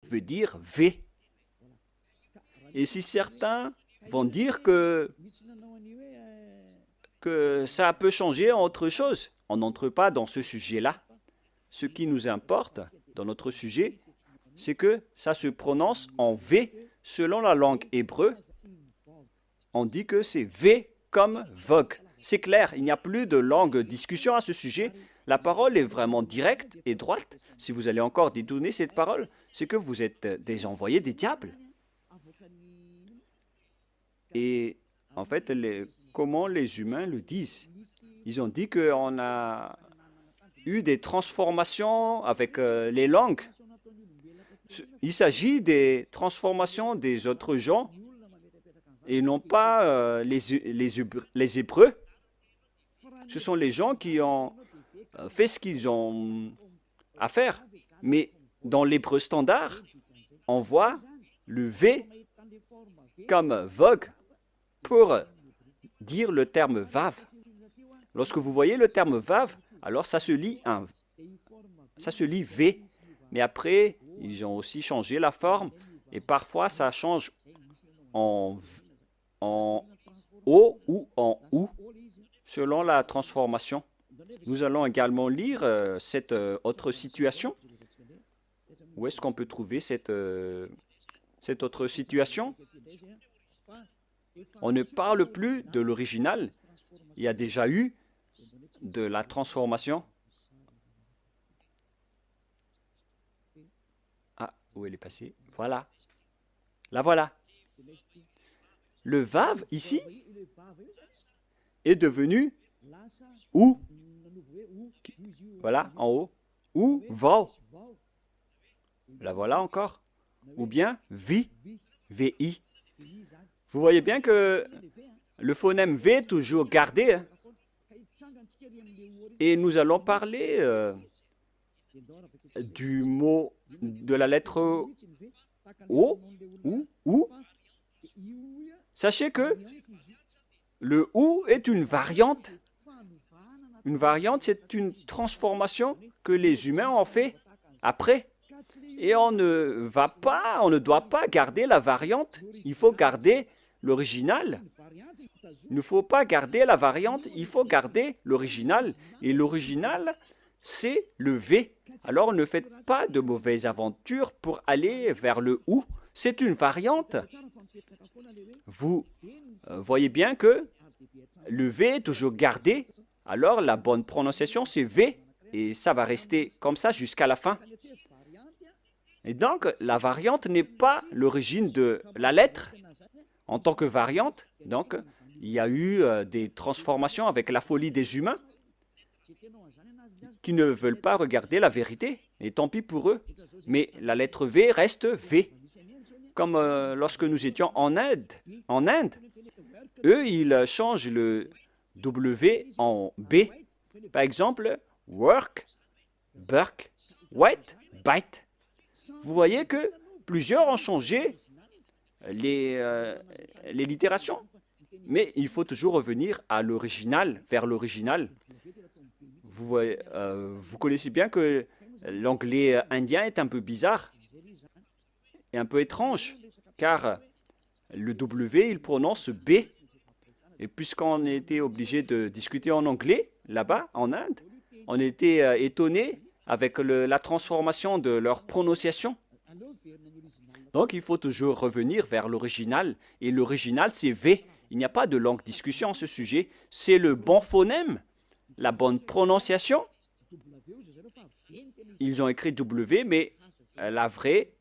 veut dire V. Et si certains vont dire que ça peut changer en autre chose, on n'entre pas dans ce sujet-là. Ce qui nous importe dans notre sujet, c'est que ça se prononce en V selon la langue hébreu. On dit que c'est V comme vogue. C'est clair, il n'y a plus de longue discussion à ce sujet. La parole est vraiment directe et droite. Si vous allez encore détourner cette parole, c'est que vous êtes des envoyés des diables. Et en fait, comment les humains le disent? Ils ont dit qu'on a eu des transformations avec les langues. Il s'agit des transformations des autres gens et non pas les Hébreux. Ce sont les gens qui ont fait ce qu'ils ont à faire. Mais dans l'hébreu standard, on voit le V comme vogue pour dire le terme vav. Lorsque vous voyez le terme vav, alors ça se lit V. Mais après, ils ont aussi changé la forme et parfois ça change en O ou en OU selon la transformation. Nous allons également lire cette autre situation. Où est-ce qu'on peut trouver cette autre situation? On ne parle plus de l'original. Il y a déjà eu de la transformation. Ah, où elle est passée? Voilà. La voilà. Le vav, ici, est devenu ou. Voilà, en haut. Ou vau. La voilà encore. Ou bien vi, vi. Vous voyez bien que le phonème V est toujours gardé. Hein? Et nous allons parler du mot, de la lettre O, ou. Sachez que le OU est une variante. Une variante, c'est une transformation que les humains ont fait après. Et on ne doit pas garder la variante, il faut garder l'original. Il ne faut pas garder la variante, il faut garder l'original. Et l'original, c'est le V. Alors ne faites pas de mauvaises aventures pour aller vers le OU. C'est une variante. Vous voyez bien que le V est toujours gardé. Alors la bonne prononciation, c'est V. Et ça va rester comme ça jusqu'à la fin. Et donc, la variante n'est pas l'origine de la lettre en tant que variante. Donc, il y a eu des transformations avec la folie des humains qui ne veulent pas regarder la vérité. Et tant pis pour eux. Mais la lettre V reste V. Comme lorsque nous étions en Inde, eux, ils changent le W en B. Par exemple, work, burk, wet, bite. Vous voyez que plusieurs ont changé les littérations. Mais il faut toujours revenir à l'original, vers l'original. Vous connaissez bien que l'anglais indien est un peu bizarre et un peu étrange, car le W, il prononce B. Et puisqu'on était obligé de discuter en anglais, là-bas, en Inde, on était étonné avec la transformation de leur prononciation. Donc, il faut toujours revenir vers l'original. Et l'original, c'est V. Il n'y a pas de longue discussion à ce sujet. C'est le bon phonème, la bonne prononciation. Ils ont écrit W, mais la vraie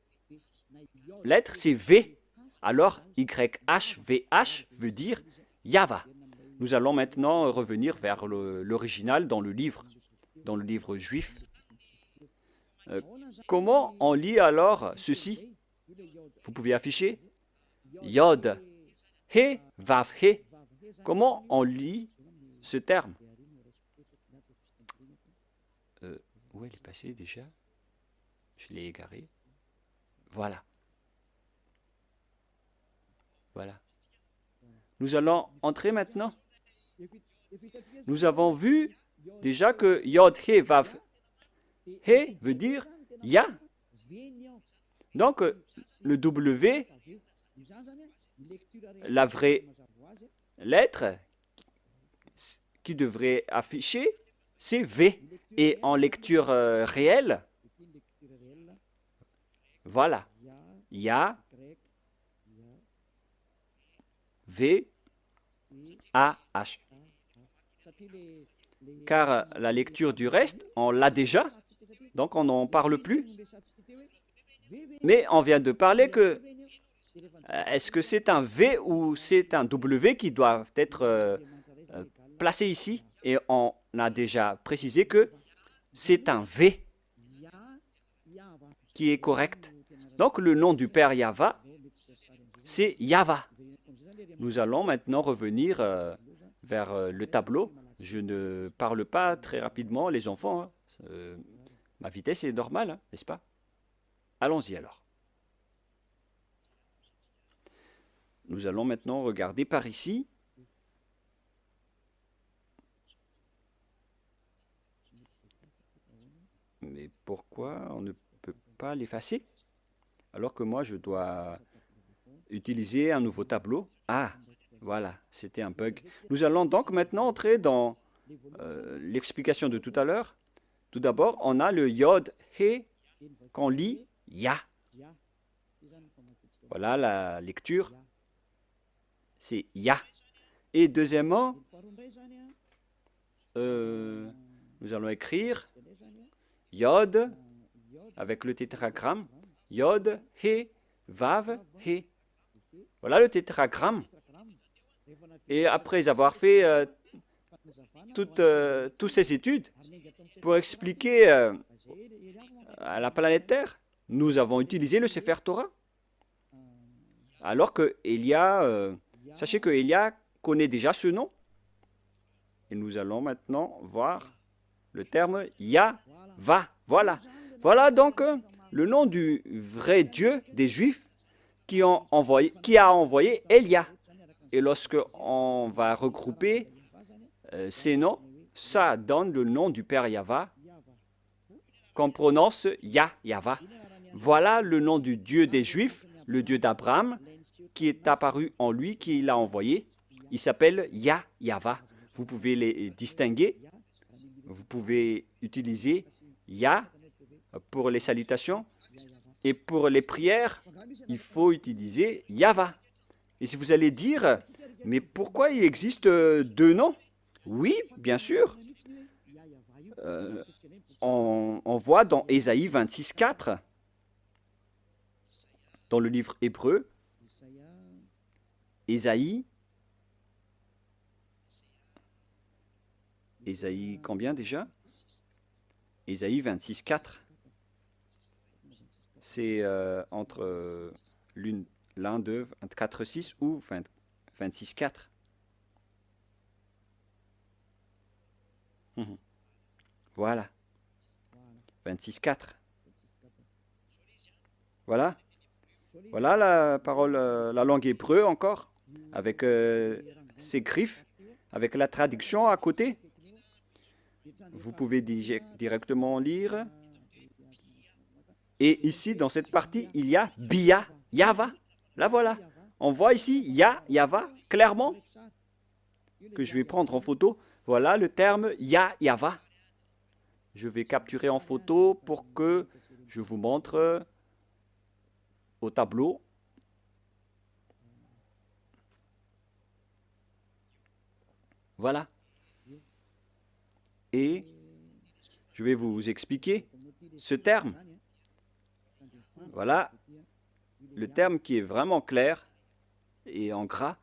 lettre, c'est V. Alors, YHVH veut dire Yava. Nous allons maintenant revenir vers l'original dans le livre juif. Comment on lit alors ceci? Vous pouvez afficher Yod, He, Vav, He. Comment on lit ce terme? Où elle est passée déjà? Je l'ai égarée. Voilà. Voilà. Nous allons entrer maintenant. Nous avons vu déjà que Yod, He, Vav, He veut dire Ya. Donc, le W, la vraie lettre qui devrait afficher, c'est V. Et en lecture réelle, voilà, Ya, V, A, H. Car la lecture du reste, on l'a déjà, donc on n'en parle plus. Mais on vient de parler que est-ce que c'est un V ou c'est un W qui doivent être placés ici? Et on a déjà précisé que c'est un V qui est correct. Donc le nom du Père Yahva, c'est Yahva. Nous allons maintenant revenir vers le tableau. Je ne parle pas très rapidement, les enfants. Hein. Ma vitesse est normale, hein, n'est-ce pas? Allons-y alors. Nous allons maintenant regarder par ici. Mais pourquoi on ne peut pas l'effacer? Alors que moi, je dois utiliser un nouveau tableau. Ah, voilà, c'était un bug. Nous allons donc maintenant entrer dans l'explication de tout à l'heure. Tout d'abord, on a le Yod, He, qu'on lit Ya. Voilà la lecture. C'est Ya. Et deuxièmement, nous allons écrire Yod avec le tétragramme. Yod, He, Vav, He. Voilà le tétragramme. Et après avoir fait toutes ces études pour expliquer à la planète Terre, nous avons utilisé le Sefer Torah. Alors que Elia, sachez que Elia connaît déjà ce nom. Et nous allons maintenant voir le terme Yahva. Voilà. Voilà donc le nom du vrai Dieu des Juifs qui a envoyé Elia. Et lorsque on va regrouper ces noms, ça donne le nom du Père Yahva qu'on prononce Yahva. Voilà le nom du Dieu des Juifs, le Dieu d'Abraham, qui est apparu en lui, qui l'a envoyé. Il s'appelle Yahva. Vous pouvez les distinguer. Vous pouvez utiliser Ya pour les salutations. Et pour les prières, il faut utiliser Yahva. Et si vous allez dire, mais pourquoi il existe deux noms? Oui, bien sûr. On voit dans Ésaïe 26:4, dans le livre hébreu, Ésaïe combien déjà? Ésaïe 26:4. C'est entre l'un de 24:6 ou 26:4. Voilà. 26:4. Voilà. Voilà la parole, la langue hébreu encore, avec ses griffes, avec la traduction à côté. Vous pouvez directement lire. Et ici, dans cette partie, il y a Bia, Yahva. La voilà. On voit ici Yahva, clairement, que je vais prendre en photo. Voilà le terme Yahva. Je vais capturer en photo pour que je vous montre au tableau. Voilà. Et je vais vous expliquer ce terme. Voilà le terme qui est vraiment clair et en gras.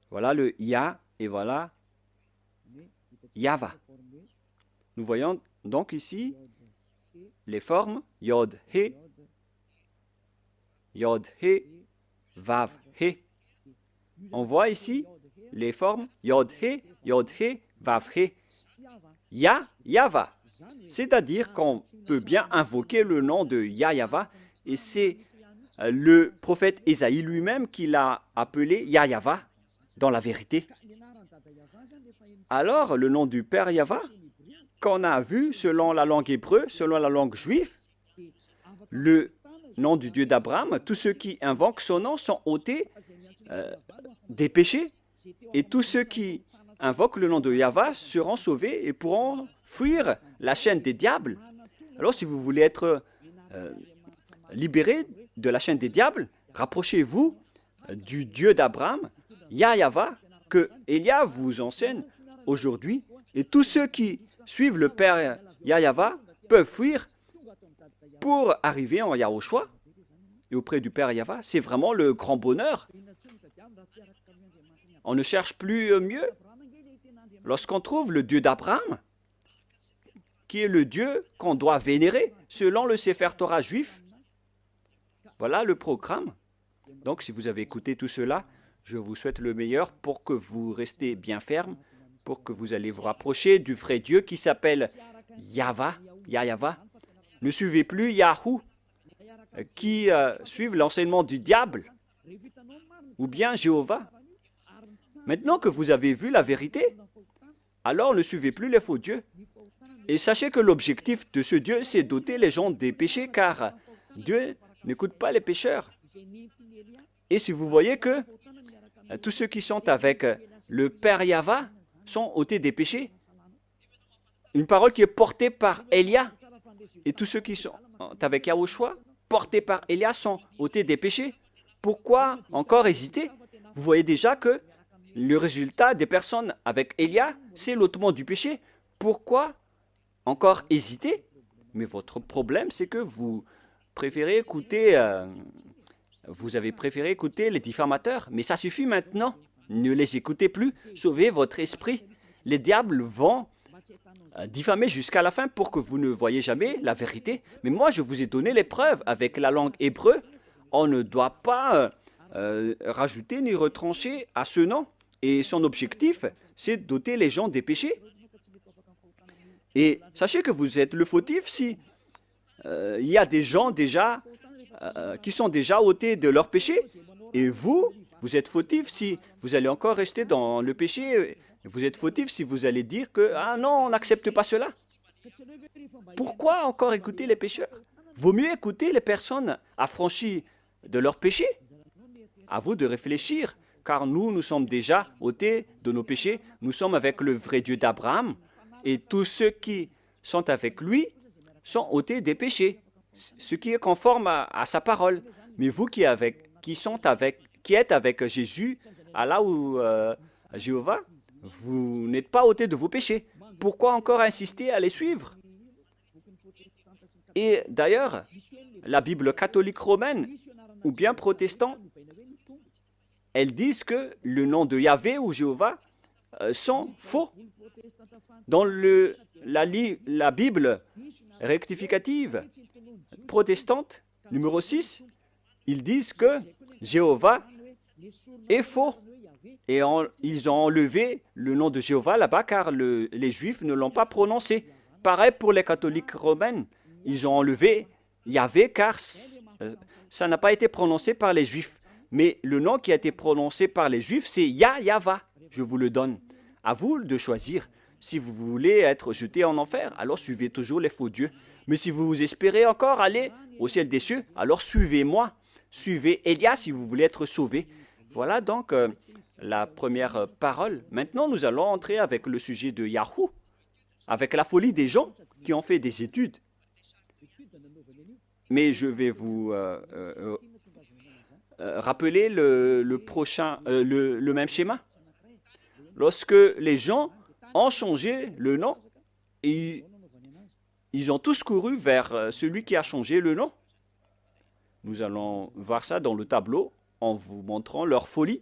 Voilà le Ya et voilà Yahva. Nous voyons donc ici les formes Yod, He, Vav, He. On voit ici les formes Yod, He, Vav, He. Yahva. C'est-à-dire qu'on peut bien invoquer le nom de Yahva, et c'est le prophète Ésaïe lui-même qui l'a appelé Yahva dans la vérité. Alors, le nom du Père Yahva, qu'on a vu selon la langue hébreu, selon la langue juive, le nom du Dieu d'Abraham, tous ceux qui invoquent son nom sont ôtés des péchés, et tous ceux qui invoquent le nom de Yahva seront sauvés et pourront fuir la chaîne des diables. Alors, si vous voulez être libéré de la chaîne des diables, rapprochez-vous du Dieu d'Abraham, Yahva, que Élia vous enseigne aujourd'hui. Et tous ceux qui suivent le Père Yahva peuvent fuir pour arriver en Yahushua et auprès du Père Yahva. C'est vraiment le grand bonheur. On ne cherche plus mieux. Lorsqu'on trouve le Dieu d'Abraham, qui est le Dieu qu'on doit vénérer selon le Sefer Torah juif, voilà le programme. Donc, si vous avez écouté tout cela, je vous souhaite le meilleur pour que vous restez bien ferme, pour que vous allez vous rapprocher du vrai Dieu qui s'appelle Yahva. Ne suivez plus Yahou, qui suivent l'enseignement du diable, ou bien Jéhovah. Maintenant que vous avez vu la vérité, alors ne suivez plus les faux dieux. Et sachez que l'objectif de ce Dieu, c'est d'ôter les gens des péchés, car Dieu n'écoute pas les pécheurs. Et si vous voyez que tous ceux qui sont avec le Père Yahva sont ôtés des péchés, une parole qui est portée par Élia, et tous ceux qui sont avec Yahushua, portés par Élia, sont ôtés des péchés. Pourquoi encore hésiter? Vous voyez déjà que le résultat des personnes avec Élia, c'est l'ôtement du péché. Pourquoi encore hésiter? Mais votre problème, c'est que vous préférez écouter, vous avez préféré écouter les diffamateurs. Mais ça suffit maintenant. Ne les écoutez plus. Sauvez votre esprit. Les diables vont diffamer jusqu'à la fin pour que vous ne voyez jamais la vérité. Mais moi, je vous ai donné les preuves avec la langue hébreu. On ne doit pas rajouter ni retrancher à ce nom. Et son objectif, c'est d'ôter les gens des péchés. Et sachez que vous êtes le fautif si il y a des gens déjà qui sont déjà ôtés de leurs péchés. Et vous êtes fautif si vous allez encore rester dans le péché. Vous êtes fautif si vous allez dire que « Ah non, on n'accepte pas cela ». Pourquoi encore écouter les pécheurs? Vaut mieux écouter les personnes affranchies de leurs péchés. À vous de réfléchir, car nous sommes déjà ôtés de nos péchés. Nous sommes avec le vrai Dieu d'Abraham. Et tous ceux qui sont avec lui sont ôtés des péchés, ce qui est conforme à sa parole. Mais vous qui êtes avec Jésus, Allah ou Jéhovah, vous n'êtes pas ôtés de vos péchés. Pourquoi encore insister à les suivre? Et d'ailleurs, la Bible catholique romaine ou bien protestante, elles disent que le nom de Yahvé ou Jéhovah sont faux. Dans la Bible rectificative protestante, numéro 6, ils disent que Jéhovah est faux. Et ils ont enlevé le nom de Jéhovah là-bas car les Juifs ne l'ont pas prononcé. Pareil pour les catholiques romaines. Ils ont enlevé Yahvé car ça n'a pas été prononcé par les Juifs. Mais le nom qui a été prononcé par les Juifs, c'est Yahva. Je vous le donne. À vous de choisir. Si vous voulez être jeté en enfer, alors suivez toujours les faux dieux. Mais si vous espérez encore aller au ciel des cieux, alors suivez-moi. Suivez Élia si vous voulez être sauvé. Voilà donc la première parole. Maintenant, nous allons entrer avec le sujet de Yahou, avec la folie des gens qui ont fait des études. Mais je vais vous rappeler le même schéma. Lorsque les gens ont changé le nom, et ils ont tous couru vers celui qui a changé le nom. Nous allons voir ça dans le tableau en vous montrant leur folie.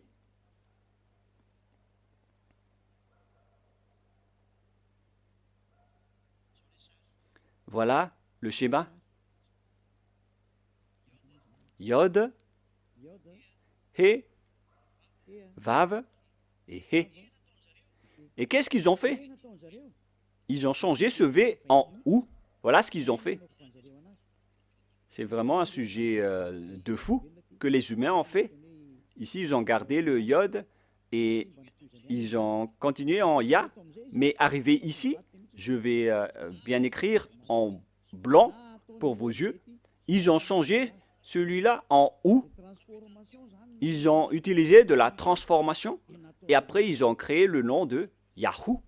Voilà le schéma. Yod, He, Vav et He. Et qu'est-ce qu'ils ont fait? Ils ont changé ce V en OU. Voilà ce qu'ils ont fait. C'est vraiment un sujet de fou que les humains ont fait. Ici, ils ont gardé le Yod et ils ont continué en Ya. Mais arrivé ici, je vais bien écrire en blanc pour vos yeux. Ils ont changé celui-là en ou, ils ont utilisé de la transformation et après ils ont créé le nom de Yahoo.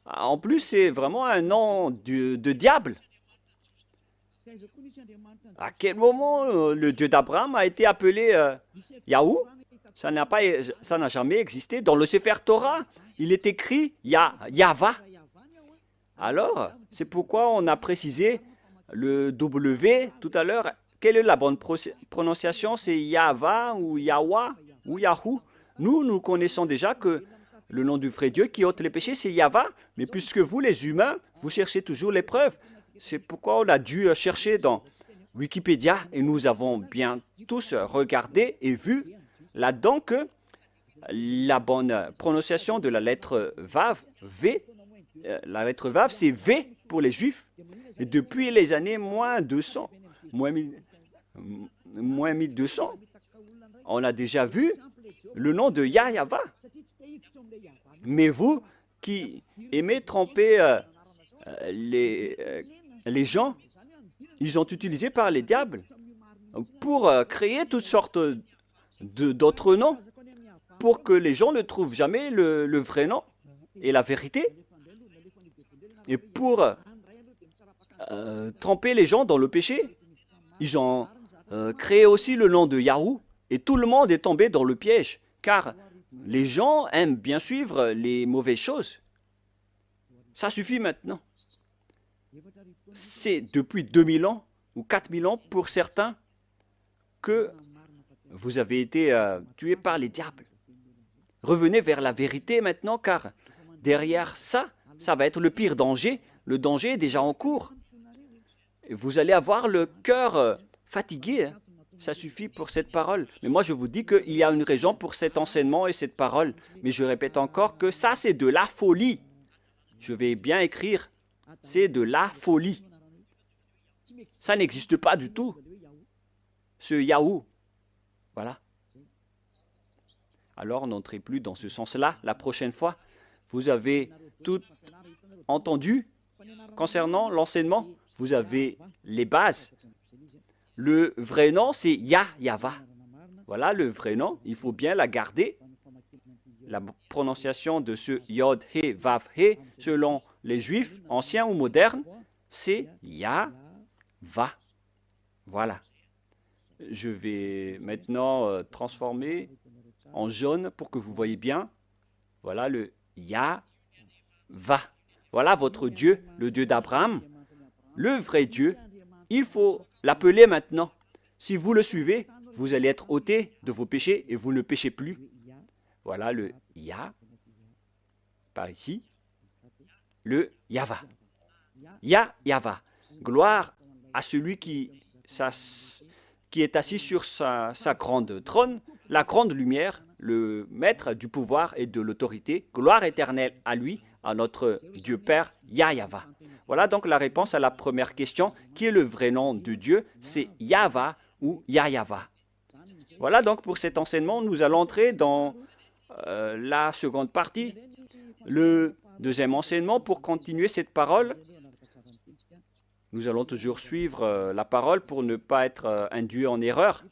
En plus, c'est vraiment un nom de diable. À quel moment le Dieu d'Abraham a été appelé Yahoo? Ça n'a jamais existé. Dans le Sefer Torah, il est écrit Yahva. Alors, c'est pourquoi on a précisé le W tout à l'heure. Quelle est la bonne prononciation? C'est Yahva ou Yahwa ou Yahoo? Nous connaissons déjà que le nom du vrai Dieu qui ôte les péchés, c'est Yahva. Mais puisque vous, les humains, vous cherchez toujours les preuves, c'est pourquoi on a dû chercher dans Wikipédia et nous avons bien tous regardé et vu là-dedans que la bonne prononciation de la lettre Vav, V, la lettre Vav, c'est V pour les Juifs. Et depuis les années moins 200, moins 1200, on a déjà vu le nom de Yahva. Mais vous qui aimez tromper les gens, ils ont utilisé par les diables pour créer toutes sortes d'autres noms pour que les gens ne trouvent jamais le vrai nom et la vérité et pour tremper les gens dans le péché. Ils ont créé aussi le nom de Yahoo et tout le monde est tombé dans le piège car les gens aiment bien suivre les mauvaises choses. Ça suffit maintenant. C'est depuis 2000 ans ou 4000 ans pour certains que vous avez été tués par les diables. Revenez vers la vérité maintenant car derrière ça, ça va être le pire danger. Le danger est déjà en cours. Vous allez avoir le cœur fatigué. Ça suffit pour cette parole. Mais moi, je vous dis qu'il y a une raison pour cet enseignement et cette parole. Mais je répète encore que ça, c'est de la folie. Je vais bien écrire. C'est de la folie. Ça n'existe pas du tout. Ce Yahoo. Voilà. Alors, n'entrez plus dans ce sens-là la prochaine fois. Vous avez tout entendu concernant l'enseignement. Vous avez les bases. Le vrai nom, c'est Yahva. Voilà le vrai nom. Il faut bien la garder. La prononciation de ce Yod, He, Vav, He, selon les Juifs, anciens ou modernes, c'est Yahva. Voilà. Je vais maintenant transformer en jaune pour que vous voyez bien. Voilà le Yahva. Voilà votre Dieu, le Dieu d'Abraham, le vrai Dieu. Il faut l'appeler maintenant. Si vous le suivez, vous allez être ôté de vos péchés et vous ne péchez plus. Voilà le par ici, le Yahva. Yahva. Gloire à celui qui est assis sur sa grande trône, la grande lumière, le maître du pouvoir et de l'autorité. Gloire éternelle à lui, à notre Dieu Père, Yahva. Voilà donc la réponse à la première question. Qui est le vrai nom de Dieu? C'est Yahva ou Yahva. Voilà donc pour cet enseignement, nous allons entrer dans la seconde partie, le deuxième enseignement. Pour continuer cette parole, nous allons toujours suivre la parole pour ne pas être induit en erreur.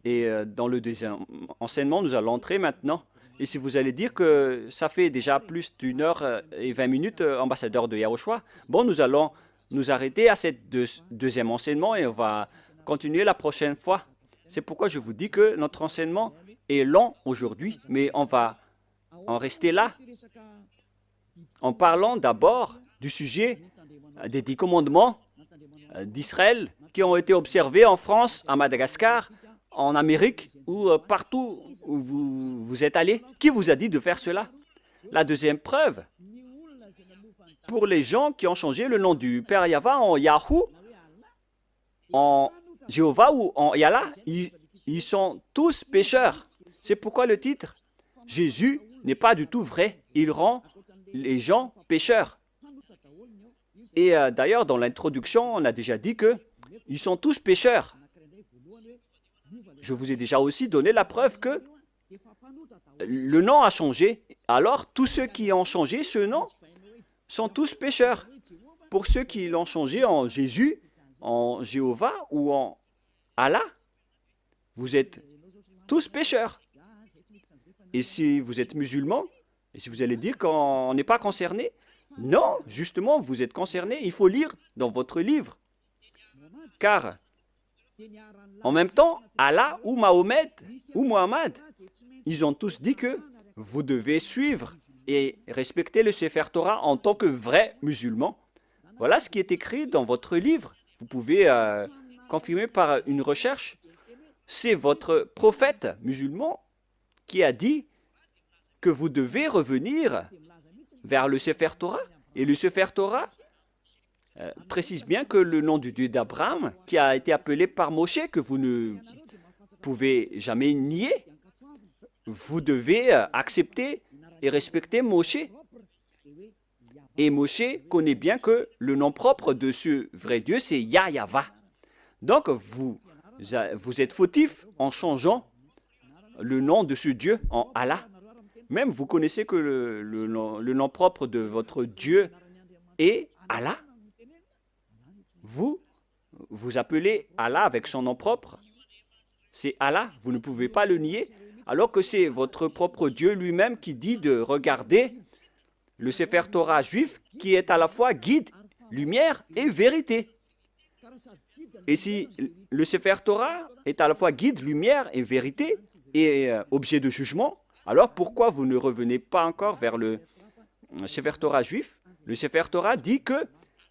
Et dans le deuxième enseignement, nous allons entrer maintenant. Et si vous allez dire que ça fait déjà plus d'1 heure et 20 minutes, ambassadeur de Yahushua, bon, nous allons nous arrêter à ce deuxième enseignement et on va continuer la prochaine fois. C'est pourquoi je vous dis que notre enseignement est long aujourd'hui, mais on va en rester là, en parlant d'abord du sujet des 10 commandements d'Israël qui ont été observés en France, à Madagascar, en Amérique ou partout où vous êtes allé. Qui vous a dit de faire cela? La deuxième preuve, pour les gens qui ont changé le nom du Père Yahva en Yahoo, en Jéhovah ou en Yallah, ils sont tous pécheurs. C'est pourquoi le titre, Jésus n'est pas du tout vrai. Il rend les gens pécheurs. Et d'ailleurs, dans l'introduction, on a déjà dit qu'ils sont tous pécheurs. Je vous ai déjà aussi donné la preuve que le nom a changé. Alors, tous ceux qui ont changé ce nom sont tous pécheurs. Pour ceux qui l'ont changé en Jésus, en Jéhovah ou en Allah, vous êtes tous pécheurs. Et si vous êtes musulman, et si vous allez dire qu'on n'est pas concerné, non, justement, vous êtes concerné. Il faut lire dans votre livre. Car, en même temps, Allah ou Mahomet ou Mohammed, ils ont tous dit que vous devez suivre et respecter le Sefer Torah en tant que vrai musulman. Voilà ce qui est écrit dans votre livre. Vous pouvez confirmer par une recherche. C'est votre prophète musulman qui a dit que vous devez revenir vers le Sefer Torah. Et le Sefer Torah précise bien que le nom du Dieu d'Abraham, qui a été appelé par Moshe, que vous ne pouvez jamais nier, vous devez accepter et respecter Moshe. Et Moshe connaît bien que le nom propre de ce vrai Dieu, c'est Yahweh. Donc, vous êtes fautif en changeant le nom de ce Dieu en Allah. Même vous connaissez que le nom propre de votre Dieu est Allah. Vous appelez Allah avec son nom propre. C'est Allah, vous ne pouvez pas le nier, alors que c'est votre propre Dieu lui-même qui dit de regarder le Sefer Torah juif qui est à la fois guide, lumière et vérité. Et si le Sefer Torah est à la fois guide, lumière et vérité et objet de jugement, alors pourquoi vous ne revenez pas encore vers le Sefer Torah juif? Le Sefer Torah dit que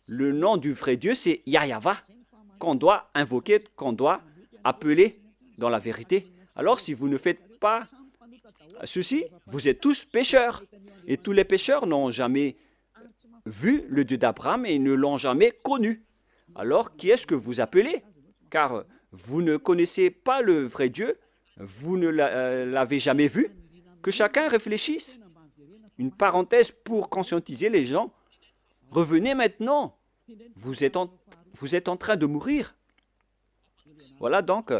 le nom du vrai Dieu, c'est Yahweh, qu'on doit invoquer, qu'on doit appeler dans la vérité. Alors si vous ne faites pas ceci, vous êtes tous pécheurs. Et tous les pécheurs n'ont jamais vu le Dieu d'Abraham et ne l'ont jamais connu. Alors qui est-ce que vous appelez? Car vous ne connaissez pas le vrai Dieu, vous ne l'avez jamais vu. Que chacun réfléchisse. Une parenthèse pour conscientiser les gens. Revenez maintenant. Vous êtes en train de mourir. Voilà donc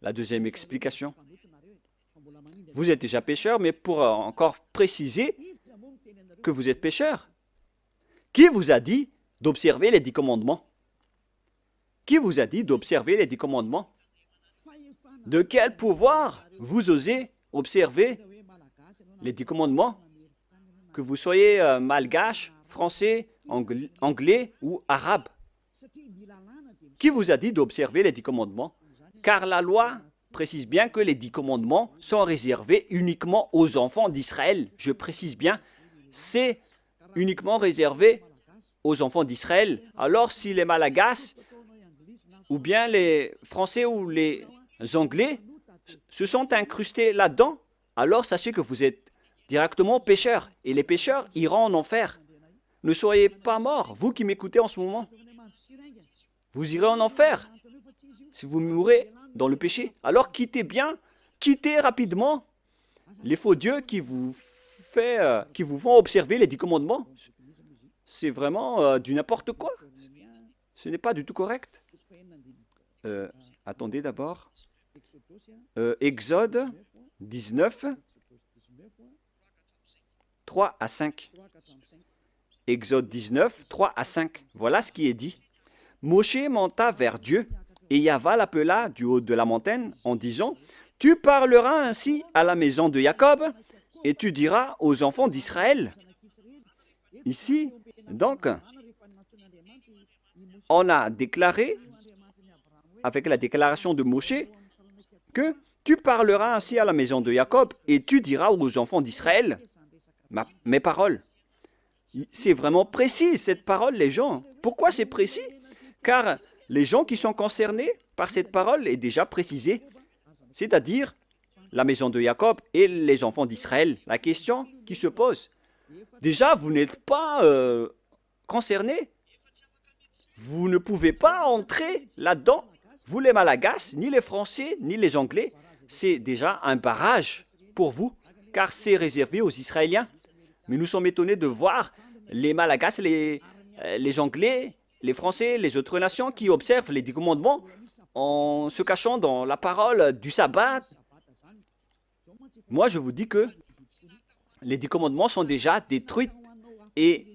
la deuxième explication. Vous êtes déjà pécheur, mais pour encore préciser que vous êtes pécheur, qui vous a dit d'observer les 10 commandements? Qui vous a dit d'observer les 10 commandements? De quel pouvoir vous osez observer les 10 commandements? Que vous soyez malgache, français, anglais ou arabe. Qui vous a dit d'observer les 10 commandements? Car la loi précise bien que les 10 commandements sont réservés uniquement aux enfants d'Israël. Je précise bien, c'est uniquement réservé aux enfants d'Israël. Alors si les Malagasy, ou bien les Français ou les Anglais se sont incrustés là-dedans, alors sachez que vous êtes directement pécheurs. Et les pécheurs iront en enfer. Ne soyez pas morts, vous qui m'écoutez en ce moment. Vous irez en enfer si vous mourrez dans le péché. Alors quittez rapidement les faux dieux qui vous font observer les 10 commandements. C'est vraiment du n'importe quoi. Ce n'est pas du tout correct. Attendez d'abord. Exode 19, 3 à 5. Exode 19, 3 à 5. Voilà ce qui est dit. Moshe monta vers Dieu, et Yahweh l'appela du haut de la montagne en disant, « Tu parleras ainsi à la maison de Jacob, et tu diras aux enfants d'Israël. » Ici, donc, on a déclaré, avec la déclaration de Moshe, que tu parleras ainsi à la maison de Jacob, et tu diras aux enfants d'Israël mes paroles. C'est vraiment précis, cette parole, les gens. Pourquoi c'est précis? Car les gens qui sont concernés par cette parole est déjà précisée, c'est-à-dire la maison de Jacob et les enfants d'Israël. La question qui se pose, déjà, vous n'êtes pas concernés. Vous ne pouvez pas entrer là-dedans. Vous, les Malagasy, ni les Français, ni les Anglais, c'est déjà un barrage pour vous, car c'est réservé aux Israéliens. Mais nous sommes étonnés de voir les Malagasy, les Anglais, les Français, les autres nations qui observent les 10 commandements en se cachant dans la parole du sabbat. Moi, je vous dis que les 10 commandements sont déjà détruits et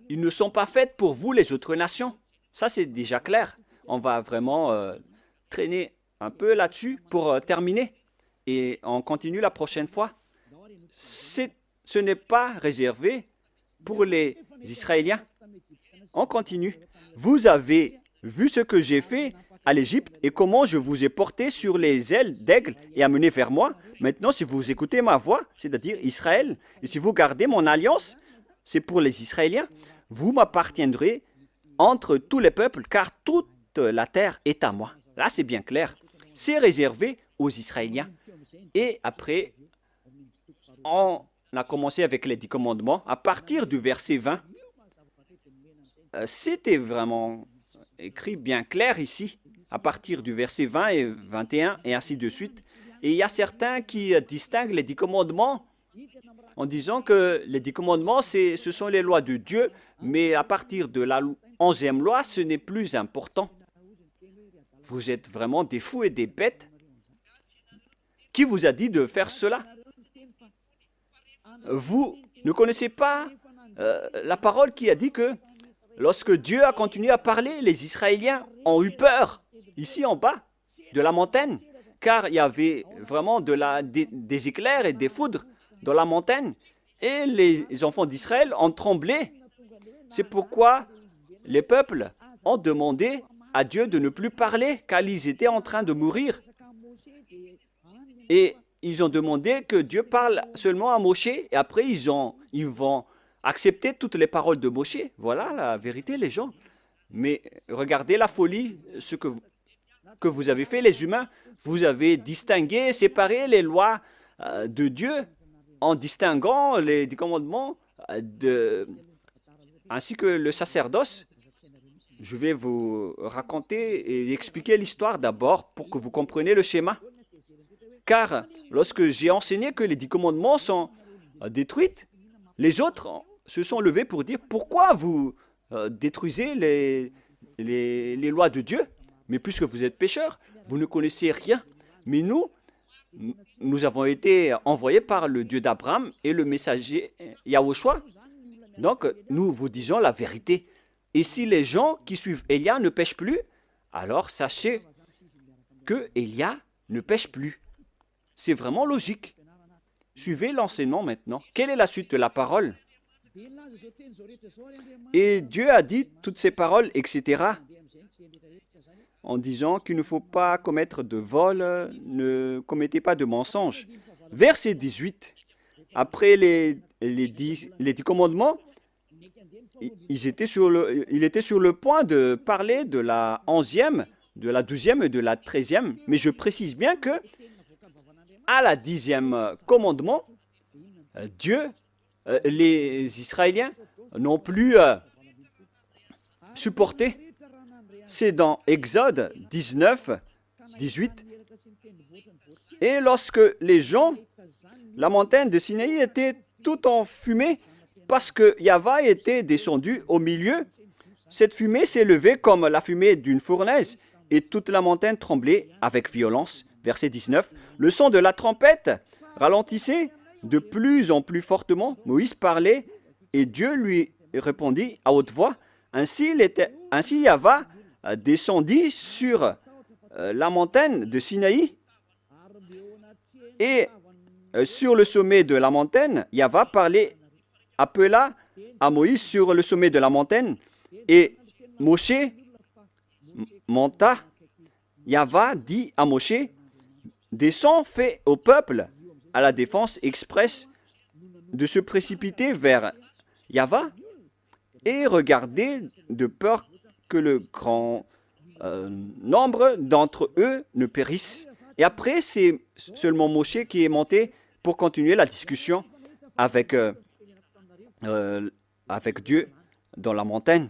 ils ne sont pas faits pour vous, les autres nations. Ça, c'est déjà clair. on va vraiment traîner un peu là-dessus pour terminer. Et on continue la prochaine fois. Ce n'est pas réservé pour les Israéliens. On continue. Vous avez vu ce que j'ai fait à l'Égypte et comment je vous ai porté sur les ailes d'aigle et amené vers moi. Maintenant, si vous écoutez ma voix, c'est-à-dire Israël, et si vous gardez mon alliance, c'est pour les Israéliens, vous m'appartiendrez entre tous les peuples, car toute la terre est à moi. Là, c'est bien clair. C'est réservé aux Israéliens. Et après, on a commencé avec les 10 commandements. À partir du verset 20, c'était vraiment écrit bien clair ici, à partir du verset 20 et 21, et ainsi de suite. Et il y a certains qui distinguent les 10 commandements en disant que les 10 commandements, ce sont les lois de Dieu, mais à partir de la 11e loi, ce n'est plus important. Vous êtes vraiment des fous et des bêtes. Qui vous a dit de faire cela? Vous ne connaissez pas la parole qui a dit que lorsque Dieu a continué à parler, les Israéliens ont eu peur, ici en bas, de la montagne, car il y avait vraiment des éclairs et des foudres dans la montagne, et les enfants d'Israël ont tremblé. C'est pourquoi les peuples ont demandé à Dieu de ne plus parler, car ils étaient en train de mourir. Et ils ont demandé que Dieu parle seulement à Moshe, et après ils vont accepter toutes les paroles de Moshe. Voilà la vérité, les gens. Mais regardez la folie, ce que vous avez fait, les humains. Vous avez distingué, séparé les lois de Dieu en distinguant les 10 commandements ainsi que le sacerdoce. Je vais vous raconter et expliquer l'histoire d'abord pour que vous compreniez le schéma. Car lorsque j'ai enseigné que les 10 commandements sont détruits, les autres se sont levés pour dire pourquoi vous détruisez les lois de Dieu. Mais puisque vous êtes pécheurs, vous ne connaissez rien. Mais nous avons été envoyés par le Dieu d'Abraham et le messager Yahushua. Donc, nous vous disons la vérité. Et si les gens qui suivent Élia ne pêchent plus, alors sachez que Élia ne pêche plus. C'est vraiment logique. Suivez l'enseignement maintenant. Quelle est la suite de la parole? Et Dieu a dit toutes ces paroles, etc., en disant qu'il ne faut pas commettre de vol, ne commettez pas de mensonge. Verset 18, après les 10 commandements, il était sur le point de parler de la 11e, de la 12e et de la 13e, mais je précise bien que à la 10e commandement, Dieu, les Israéliens n'ont plus supporté. C'est dans Exode 19, 18. Et lorsque les gens, la montagne de Sinaï était tout en fumée parce que Yahva était descendu au milieu. Cette fumée s'est levée comme la fumée d'une fournaise et toute la montagne tremblait avec violence. Verset 19. Le son de la trompette ralentissait de plus en plus fortement. Moïse parlait et Dieu lui répondit à haute voix. Ainsi Yahva descendit sur la montagne de Sinaï et sur le sommet de la montagne, Yahva appela à Moïse sur le sommet de la montagne et Moshe monta. Yahva dit à Moshe, descends, fais au peuple à la défense expresse de se précipiter vers Yahva et regardez de peur que le grand nombre d'entre eux ne périssent. Et après, c'est seulement Moshe qui est monté pour continuer la discussion avec Dieu dans la montagne.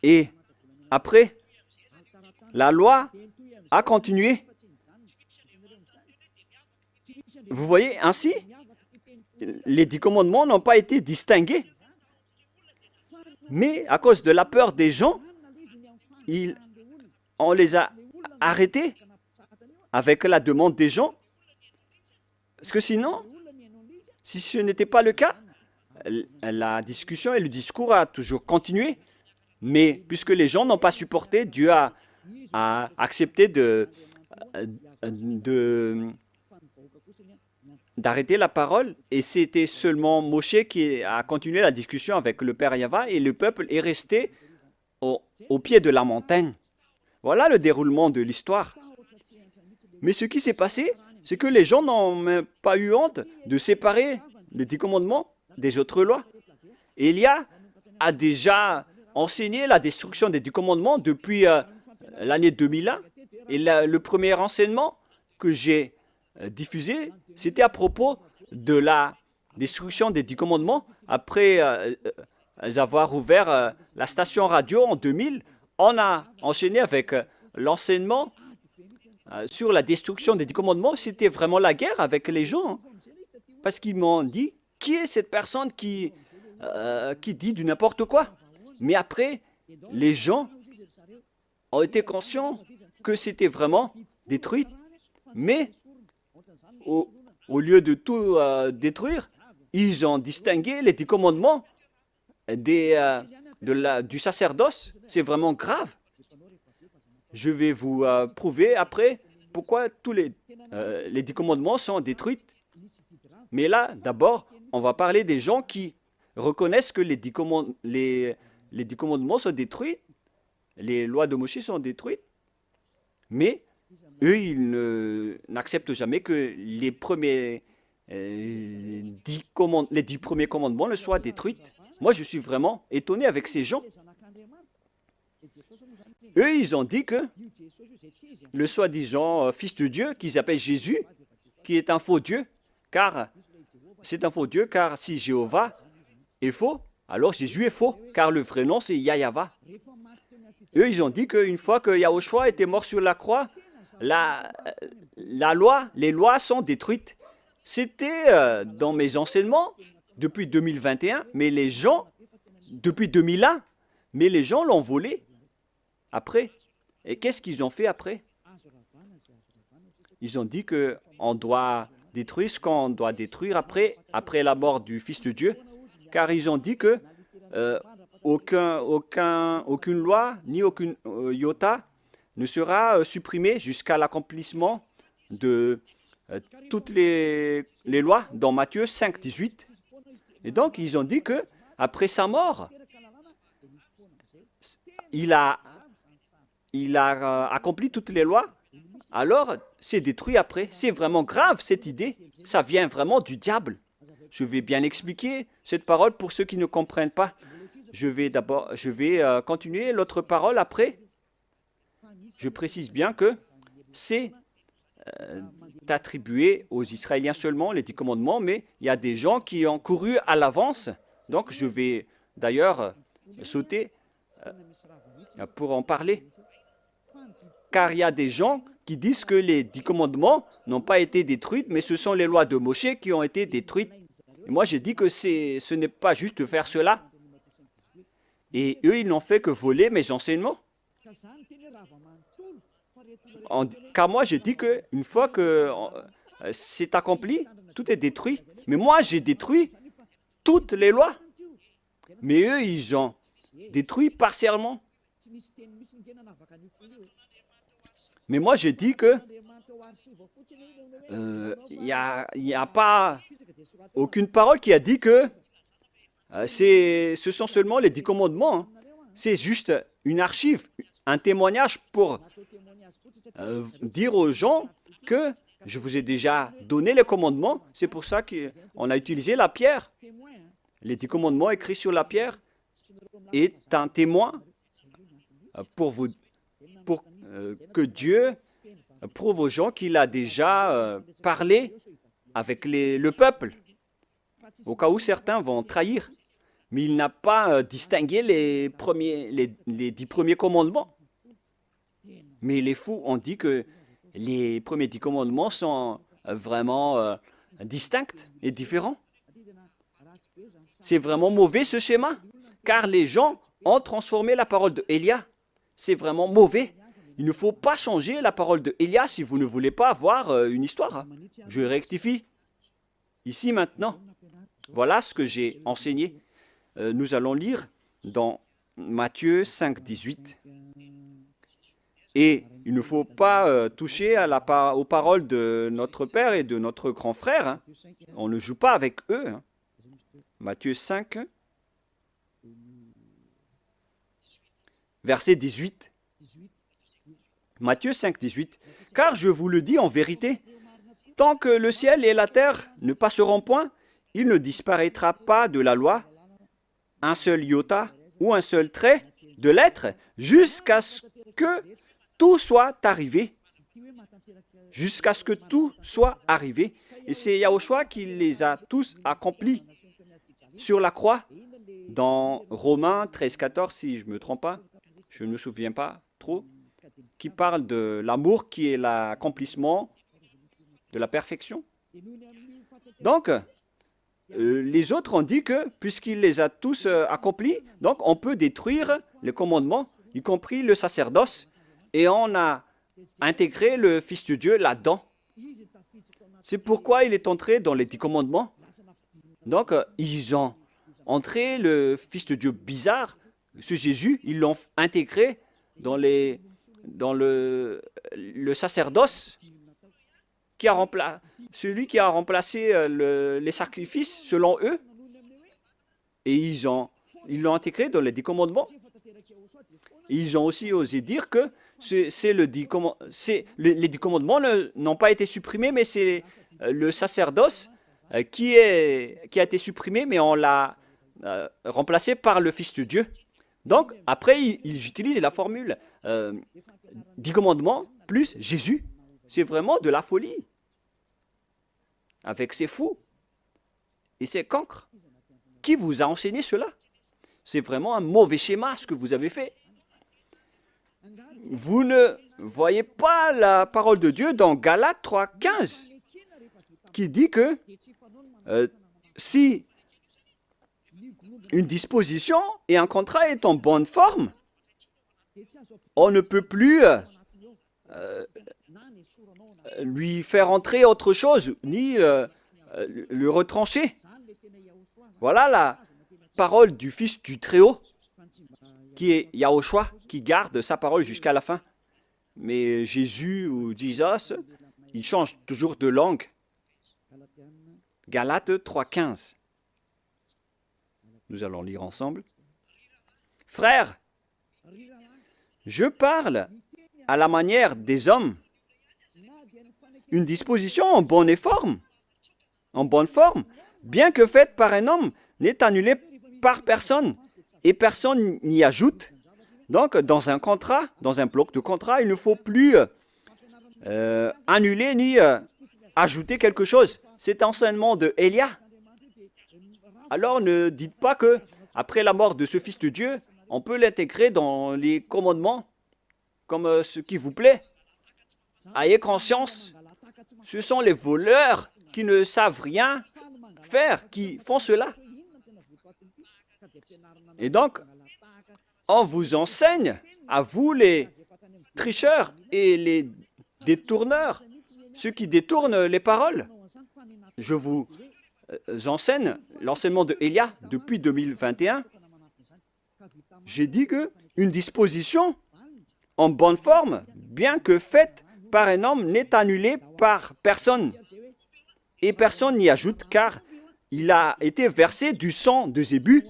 Et après, la loi a continué. Vous voyez, ainsi, les 10 commandements n'ont pas été distingués. Mais à cause de la peur des gens, on les a arrêtés avec la demande des gens. Parce que sinon, si ce n'était pas le cas, la discussion et le discours a toujours continué. Mais puisque les gens n'ont pas supporté, Dieu a accepté d'arrêter la parole. Et c'était seulement Moshe qui a continué la discussion avec le Père Yahva et le peuple est resté au pied de la montagne. Voilà le déroulement de l'histoire. Mais ce qui s'est passé, c'est que les gens n'ont même pas eu honte de séparer les 10 commandements des autres lois. Élia a déjà enseigné la destruction des 10 commandements depuis l'année 2001. Et le premier enseignement que j'ai diffusé, c'était à propos de la destruction des 10 commandements. Après avoir ouvert la station radio en 2000, on a enchaîné avec l'enseignement sur la destruction des 10 commandements. C'était vraiment la guerre avec les gens. Hein, parce qu'ils m'ont dit, qui est cette personne qui dit du n'importe quoi? Mais après, les gens ont été conscients que c'était vraiment détruit. Mais au lieu de tout détruire, ils ont distingué les 10 commandements du sacerdoce. C'est vraiment grave. Je vais vous prouver après pourquoi tous les 10 commandements sont détruits. Mais là, d'abord, on va parler des gens qui reconnaissent que les 10 commandements sont détruits, les lois de Moïse sont détruites, mais eux, ils n'acceptent jamais que les 10 premiers commandements ne soient détruits. Moi, je suis vraiment étonné avec ces gens. Eux, ils ont dit que le soi-disant fils de Dieu, qu'ils appellent Jésus, qui est un faux Dieu, car c'est un faux Dieu, car si Jéhovah est faux, alors Jésus est faux, car le vrai nom c'est Yahva. Eux, ils ont dit qu'une fois que Yahushua était mort sur la croix, les lois sont détruites. C'était dans mes enseignements depuis 2021, mais les gens, depuis 2001, mais les gens l'ont volé après. Et qu'est-ce qu'ils ont fait après? Ils ont dit qu'on doit détruire ce qu'on doit détruire après la mort du Fils de Dieu, car ils ont dit que aucune loi ni aucune iota ne sera supprimée jusqu'à l'accomplissement de toutes les lois dans Matthieu 5, 18. Et donc, ils ont dit que après sa mort, il a accompli toutes les lois, alors c'est détruit après. C'est vraiment grave cette idée. Ça vient vraiment du diable. Je vais bien expliquer cette parole pour ceux qui ne comprennent pas. Je vais continuer l'autre parole après. Je précise bien que c'est attribué aux Israéliens seulement, les 10 commandements, mais il y a des gens qui ont couru à l'avance. Donc je vais d'ailleurs sauter pour en parler. Car il y a des gens qui disent que les 10 commandements n'ont pas été détruits, mais ce sont les lois de Moshe qui ont été détruites. Et moi, j'ai dit que ce n'est pas juste de faire cela. Et eux, ils n'ont fait que voler mes enseignements. Car moi, j'ai dit qu'une fois que c'est accompli, tout est détruit. Mais moi, j'ai détruit toutes les lois. Mais eux, ils ont détruit partiellement. Mais moi, j'ai dit que il n'y a pas aucune parole qui a dit que ce sont seulement les 10 commandements. Hein. C'est juste une archive, un témoignage pour dire aux gens que je vous ai déjà donné les commandements. C'est pour ça qu'on a utilisé la pierre. Les 10 commandements écrits sur la pierre est un témoin pour que Dieu prouve aux gens qu'il a déjà parlé avec le peuple, au cas où certains vont trahir. Mais il n'a pas distingué les 10 premiers commandements. Mais les fous ont dit que les premiers 10 commandements sont vraiment distincts et différents. C'est vraiment mauvais ce schéma, car les gens ont transformé la parole de Élia. C'est vraiment mauvais. Il ne faut pas changer la parole de Élia si vous ne voulez pas avoir une histoire. Je rectifie. Ici maintenant, voilà ce que j'ai enseigné. Nous allons lire dans Matthieu 5, 18. Et il ne faut pas toucher aux paroles de notre père et de notre grand frère. Hein. On ne joue pas avec eux. Hein. Matthieu 5, verset 18. Matthieu 5, 18. Car je vous le dis en vérité, tant que le ciel et la terre ne passeront point, il ne disparaîtra pas de la loi un seul iota ou un seul trait de lettre jusqu'à ce que tout soit arrivé. Jusqu'à ce que tout soit arrivé. Et c'est Yahushua qui les a tous accomplis sur la croix. Dans Romains 13, 14, si je ne me trompe pas, je ne me souviens pas trop, qui parle de l'amour qui est l'accomplissement de la perfection. Donc, les autres ont dit que, puisqu'il les a tous accomplis, donc on peut détruire les commandements, y compris le sacerdoce, et on a intégré le Fils de Dieu là-dedans. C'est pourquoi il est entré dans les 10 commandements. Donc, ils ont entré le Fils de Dieu bizarre, ce Jésus, ils l'ont intégré dans le sacerdoce, celui qui a remplacé les sacrifices selon eux, et ils l'ont intégré dans les 10 commandements. Ils ont aussi osé dire que les 10 commandements n'ont pas été supprimés, mais c'est le sacerdoce qui a été supprimé, mais on l'a remplacé par le Fils de Dieu. Donc, après, ils utilisent la formule 10 commandements plus Jésus. C'est vraiment de la folie. Avec ces fous et ces cancres. Qui vous a enseigné cela? C'est vraiment un mauvais schéma ce que vous avez fait. Vous ne voyez pas la parole de Dieu dans Galates 3, 15 qui dit que si une disposition et un contrat est en bonne forme, on ne peut plus lui faire entrer autre chose, ni le retrancher. Voilà la parole du Fils du Très-Haut, qui est Yahushua, qui garde sa parole jusqu'à la fin. Mais Jésus ou Jesus, il change toujours de langue. Galates 3,15. Nous allons lire ensemble. Frères, je parle à la manière des hommes. Une disposition en bonne forme, bien que faite par un homme, n'est annulée par personne et personne n'y ajoute. Donc, dans un contrat, dans un bloc de contrat, il ne faut plus annuler ni ajouter quelque chose. C'est enseignement de Élia. Alors, ne dites pas que après la mort de ce Fils de Dieu, on peut l'intégrer dans les commandements comme ce qui vous plaît. Ayez conscience, ce sont les voleurs qui ne savent rien faire, qui font cela. Et donc, on vous enseigne, à vous les tricheurs et les détourneurs, ceux qui détournent les paroles. Je vous enseigne l'enseignement de Élia depuis 2021. J'ai dit qu'une disposition en bonne forme, bien que faite par un homme, n'est annulée par personne. Et personne n'y ajoute, car il a été versé du sang de zébu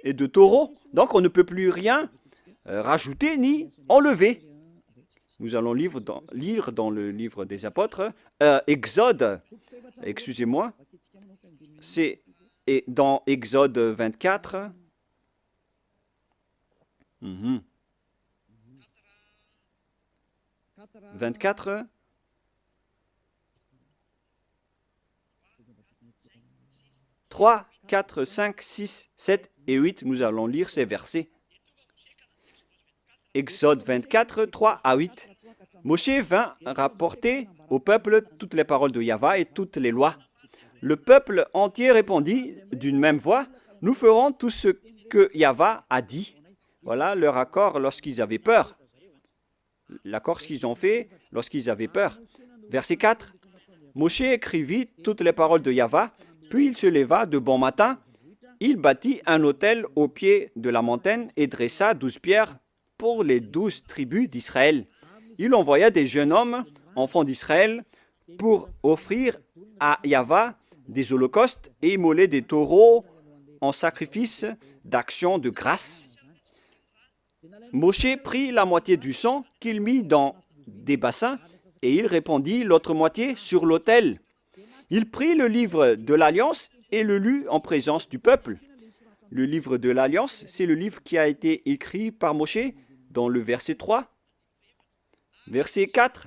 et de taureau. Donc on ne peut plus rien rajouter ni enlever. Nous allons lire dans le livre des apôtres, Exode, excusez-moi, c'est dans Exode 24. 24. « 3, 4, 5, 6, 7 et 8, nous allons lire ces versets. Exode 24, 3 à 8. Moshe vint rapporter au peuple toutes les paroles de Yahvé et toutes les lois. Le peuple entier répondit d'une même voix, « Nous ferons tout ce que Yahvé a dit. » Voilà leur accord lorsqu'ils avaient peur. L'accord qu'ils ont fait lorsqu'ils avaient peur. Verset 4. Moshe écrivit toutes les paroles de Yahvé, puis il se leva de bon matin il bâtit un autel au pied de la montagne et dressa 12 pierres pour les 12 tribus d'Israël. Il envoya des jeunes hommes, enfants d'Israël, pour offrir à Yahva des holocaustes et immoler des taureaux en sacrifice d'action de grâce. Moshe prit la moitié du sang qu'il mit dans des bassins et il répandit l'autre moitié sur l'autel. Il prit le livre de l'Alliance et le lut en présence du peuple. Le livre de l'Alliance, c'est le livre qui a été écrit par Moshe dans le verset 3. Verset 4.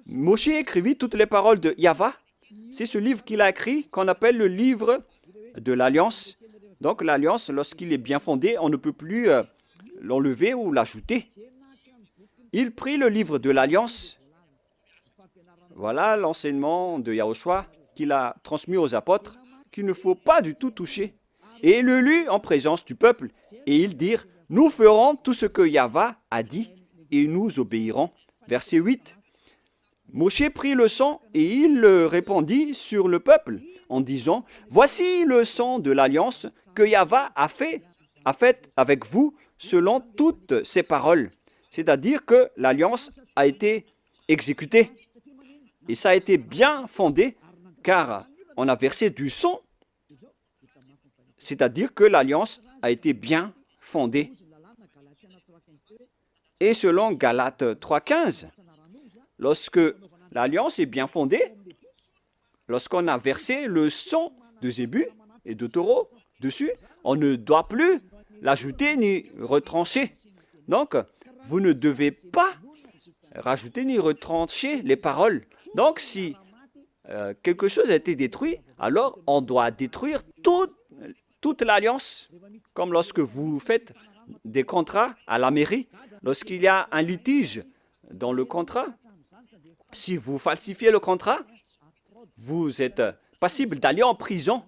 Moshe écrivit toutes les paroles de Yahva. C'est ce livre qu'il a écrit qu'on appelle le livre de l'Alliance. Donc l'Alliance, lorsqu'il est bien fondé, on ne peut plus l'enlever ou l'ajouter. Il prit le livre de l'Alliance. Voilà l'enseignement de Yahushua qu'il a transmis aux apôtres, qu'il ne faut pas du tout toucher. Et il le lut en présence du peuple. Et ils dirent, nous ferons tout ce que Yahva a dit et nous obéirons. Verset 8. Moshe prit le sang et il le répandit sur le peuple en disant, voici le sang de l'alliance que Yahva a fait avec vous selon toutes ses paroles. C'est-à-dire que l'alliance a été exécutée. Et ça a été bien fondé car on a versé du sang. C'est-à-dire que l'alliance a été bien fondée. Et selon Galates 3,15, lorsque l'alliance est bien fondée, lorsqu'on a versé le sang de zébu et de taureau dessus, on ne doit plus l'ajouter ni retrancher. Donc, vous ne devez pas rajouter ni retrancher les paroles. Donc, si quelque chose a été détruit, alors on doit détruire toute l'alliance. Comme lorsque vous faites des contrats à la mairie, lorsqu'il y a un litige dans le contrat, si vous falsifiez le contrat, vous êtes passible d'aller en prison.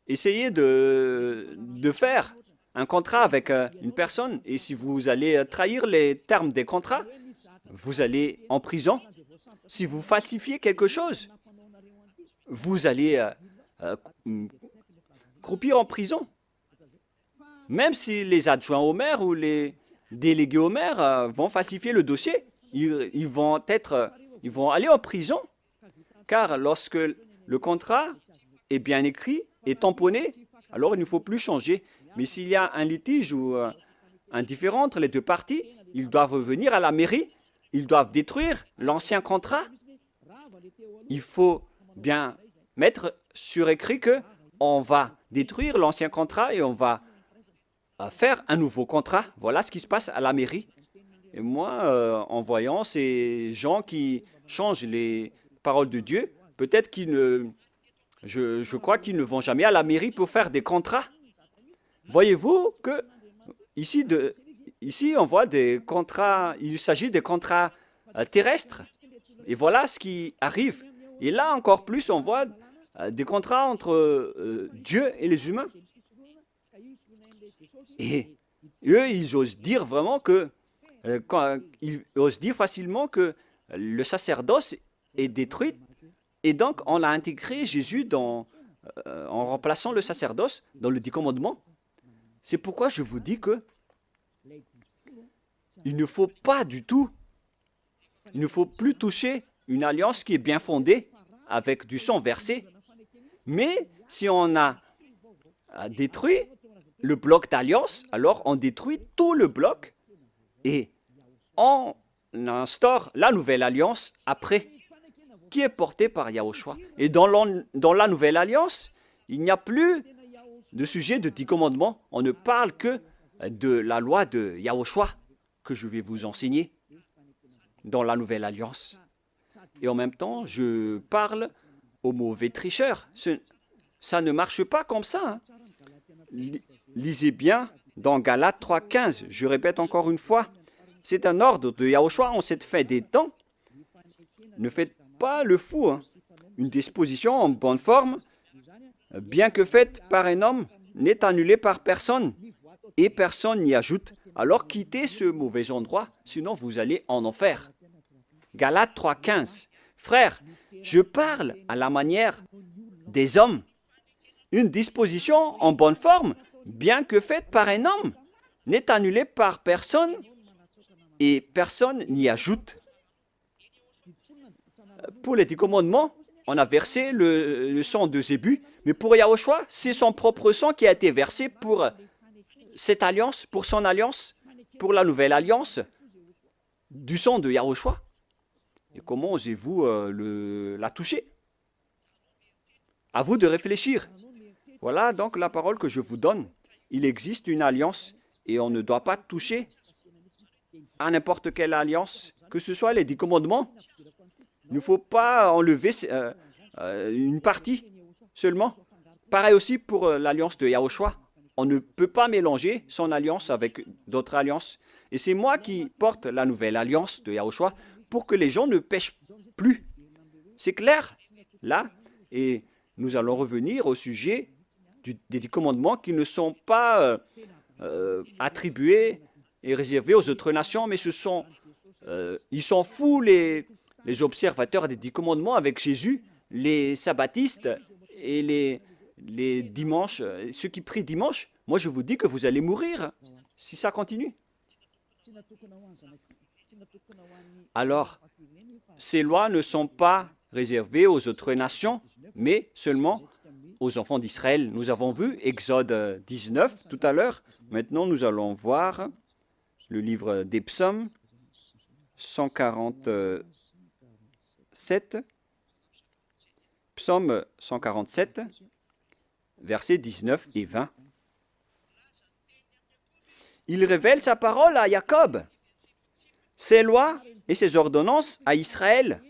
Essayez de faire un contrat avec une personne et si vous allez trahir les termes des contrats, vous allez en prison. Si vous falsifiez quelque chose, vous allez croupir en prison. Même si les adjoints au maire ou les délégués au maire vont falsifier le dossier, ils vont aller en prison. Car lorsque le contrat est bien écrit et tamponné, alors il ne faut plus changer. Mais s'il y a un litige ou un différend entre les deux parties, ils doivent venir à la mairie, ils doivent détruire l'ancien contrat. Il faut bien mettre sur écrit qu'on va détruire l'ancien contrat et on va faire un nouveau contrat. Voilà ce qui se passe à la mairie. Et moi, en voyant ces gens qui changent les paroles de Dieu, peut-être qu'ils ne... Je crois qu'ils ne vont jamais à la mairie pour faire des contrats. Voyez-vous que ici, on voit des contrats, il s'agit des contrats terrestres. Et voilà ce qui arrive. Et là, encore plus, on voit des contrats entre Dieu et les humains. Et eux, ils osent dire vraiment ils osent dire facilement que le sacerdoce est détruit. Et donc, on a intégré Jésus en remplaçant le sacerdoce dans le 10 commandements. C'est pourquoi je vous dis que il ne faut pas du tout, il ne faut plus toucher une alliance qui est bien fondée avec du sang versé. Mais si on a détruit le bloc d'alliance, alors on détruit tout le bloc et on instaure la nouvelle alliance après, qui est portée par Yahushua. Et dans la nouvelle alliance, il n'y a plus de sujet de 10 commandements. On ne parle que de la loi de Yahushua que je vais vous enseigner dans la nouvelle alliance. Et en même temps, je parle aux mauvais tricheurs. Ça ne marche pas comme ça. Lisez bien dans Galates 3,15. Je répète encore une fois, c'est un ordre de Yahushua en cette fin des temps. Ne faites pas le fou. Une disposition en bonne forme, bien que faite par un homme, n'est annulée par personne et personne n'y ajoute. Alors quittez ce mauvais endroit, sinon vous allez en enfer. Galates 3,15. Frères, je parle à la manière des hommes. une disposition en bonne forme, bien que faite par un homme, n'est annulée par personne et personne n'y ajoute. Pour les 10 commandements, on a versé le sang de Zébu, mais pour Yahushua, c'est son propre sang qui a été versé pour cette alliance, pour son alliance, pour la nouvelle alliance du sang de Yahushua. Et comment osez-vous la toucher? À vous de réfléchir. Voilà donc la parole que je vous donne. Il existe une alliance et on ne doit pas toucher à n'importe quelle alliance, que ce soit les 10 commandements. Il ne faut pas enlever une partie seulement. Pareil aussi pour l'alliance de Yahushua. On ne peut pas mélanger son alliance avec d'autres alliances. Et c'est moi qui porte la nouvelle alliance de Yahushua pour que les gens ne pêchent plus. C'est clair, là. Et nous allons revenir au sujet des 10 commandements qui ne sont pas attribués et réservés aux autres nations, mais ils sont fous, les observateurs des 10 commandements avec Jésus, les sabbatistes et les dimanches, ceux qui prient dimanche. Moi, je vous dis que vous allez mourir si ça continue. Alors, ces lois ne sont pas réservées aux autres nations, mais seulement aux enfants d'Israël. Nous avons vu Exode 19 tout à l'heure. Maintenant, nous allons voir le livre des Psaumes 147. Psaume 147, versets 19 et 20. Il révèle sa parole à Jacob, ses lois et ses ordonnances à Israël.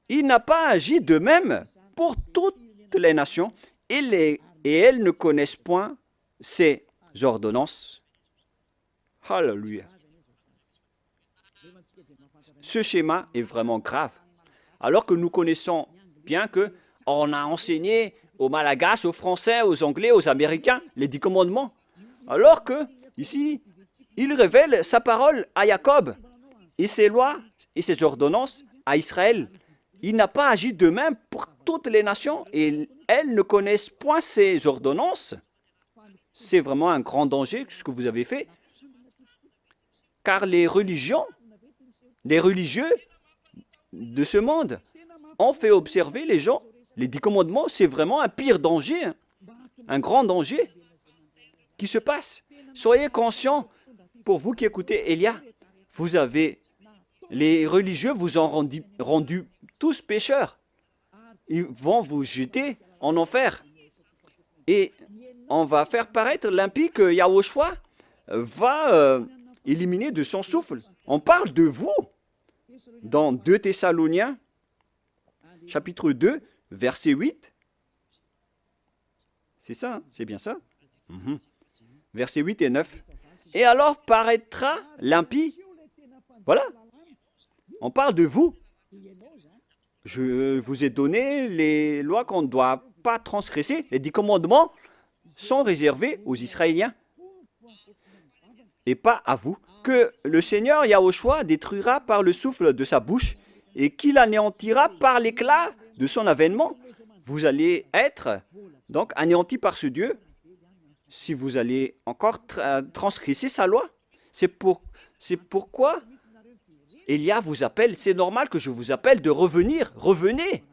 Il n'a pas agi de même pour toutes les nations, et elles ne connaissent point ses ordonnances. Alléluia. Ce schéma est vraiment grave. Alors que nous connaissons bien qu'on a enseigné aux Malagasy, aux Français, aux Anglais, aux Américains les 10 commandements. Alors que, ici, il révèle sa parole à Jacob et ses lois et ses ordonnances à Israël. Il n'a pas agi de même pour toutes les nations et elles ne connaissent point ses ordonnances. C'est vraiment un grand danger ce que vous avez fait. Car les religieux de ce monde ont fait observer les gens. Les 10 commandements, c'est vraiment un pire danger, un grand danger qui se passe. Soyez conscients, pour vous qui écoutez Elia, les religieux vous ont rendu tous pécheurs. Ils vont vous jeter en enfer. Et on va faire paraître l'impie que Yahushua va éliminer de son souffle. On parle de vous dans 2 Thessaloniciens, chapitre 2, verset 8. C'est ça, hein? C'est bien ça? Versets 8 et 9. Et alors paraîtra l'impie. Voilà. On parle de vous. Je vous ai donné les lois qu'on ne doit pas transgresser. Les 10 commandements sont réservés aux Israéliens et pas à vous. Que le Seigneur Yahushua détruira par le souffle de sa bouche et qu'il anéantira par l'éclat de son avènement. Vous allez être donc anéantis par ce Dieu si vous allez encore transgresser sa loi. C'est pourquoi Elia vous appelle. C'est normal que je vous appelle de revenir. Revenez.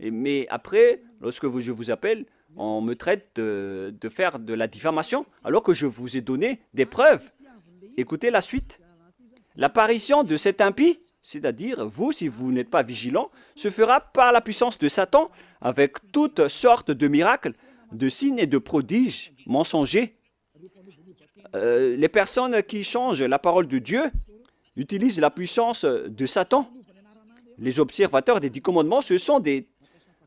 Mais après, lorsque je vous appelle, on me traite de faire de la diffamation alors que je vous ai donné des preuves. Écoutez la suite. L'apparition de cet impie, c'est-à-dire vous, si vous n'êtes pas vigilant, se fera par la puissance de Satan avec toutes sortes de miracles, de signes et de prodiges mensongers. Les personnes qui changent la parole de Dieu utilisent la puissance de Satan. Les observateurs des 10 commandements, ce sont des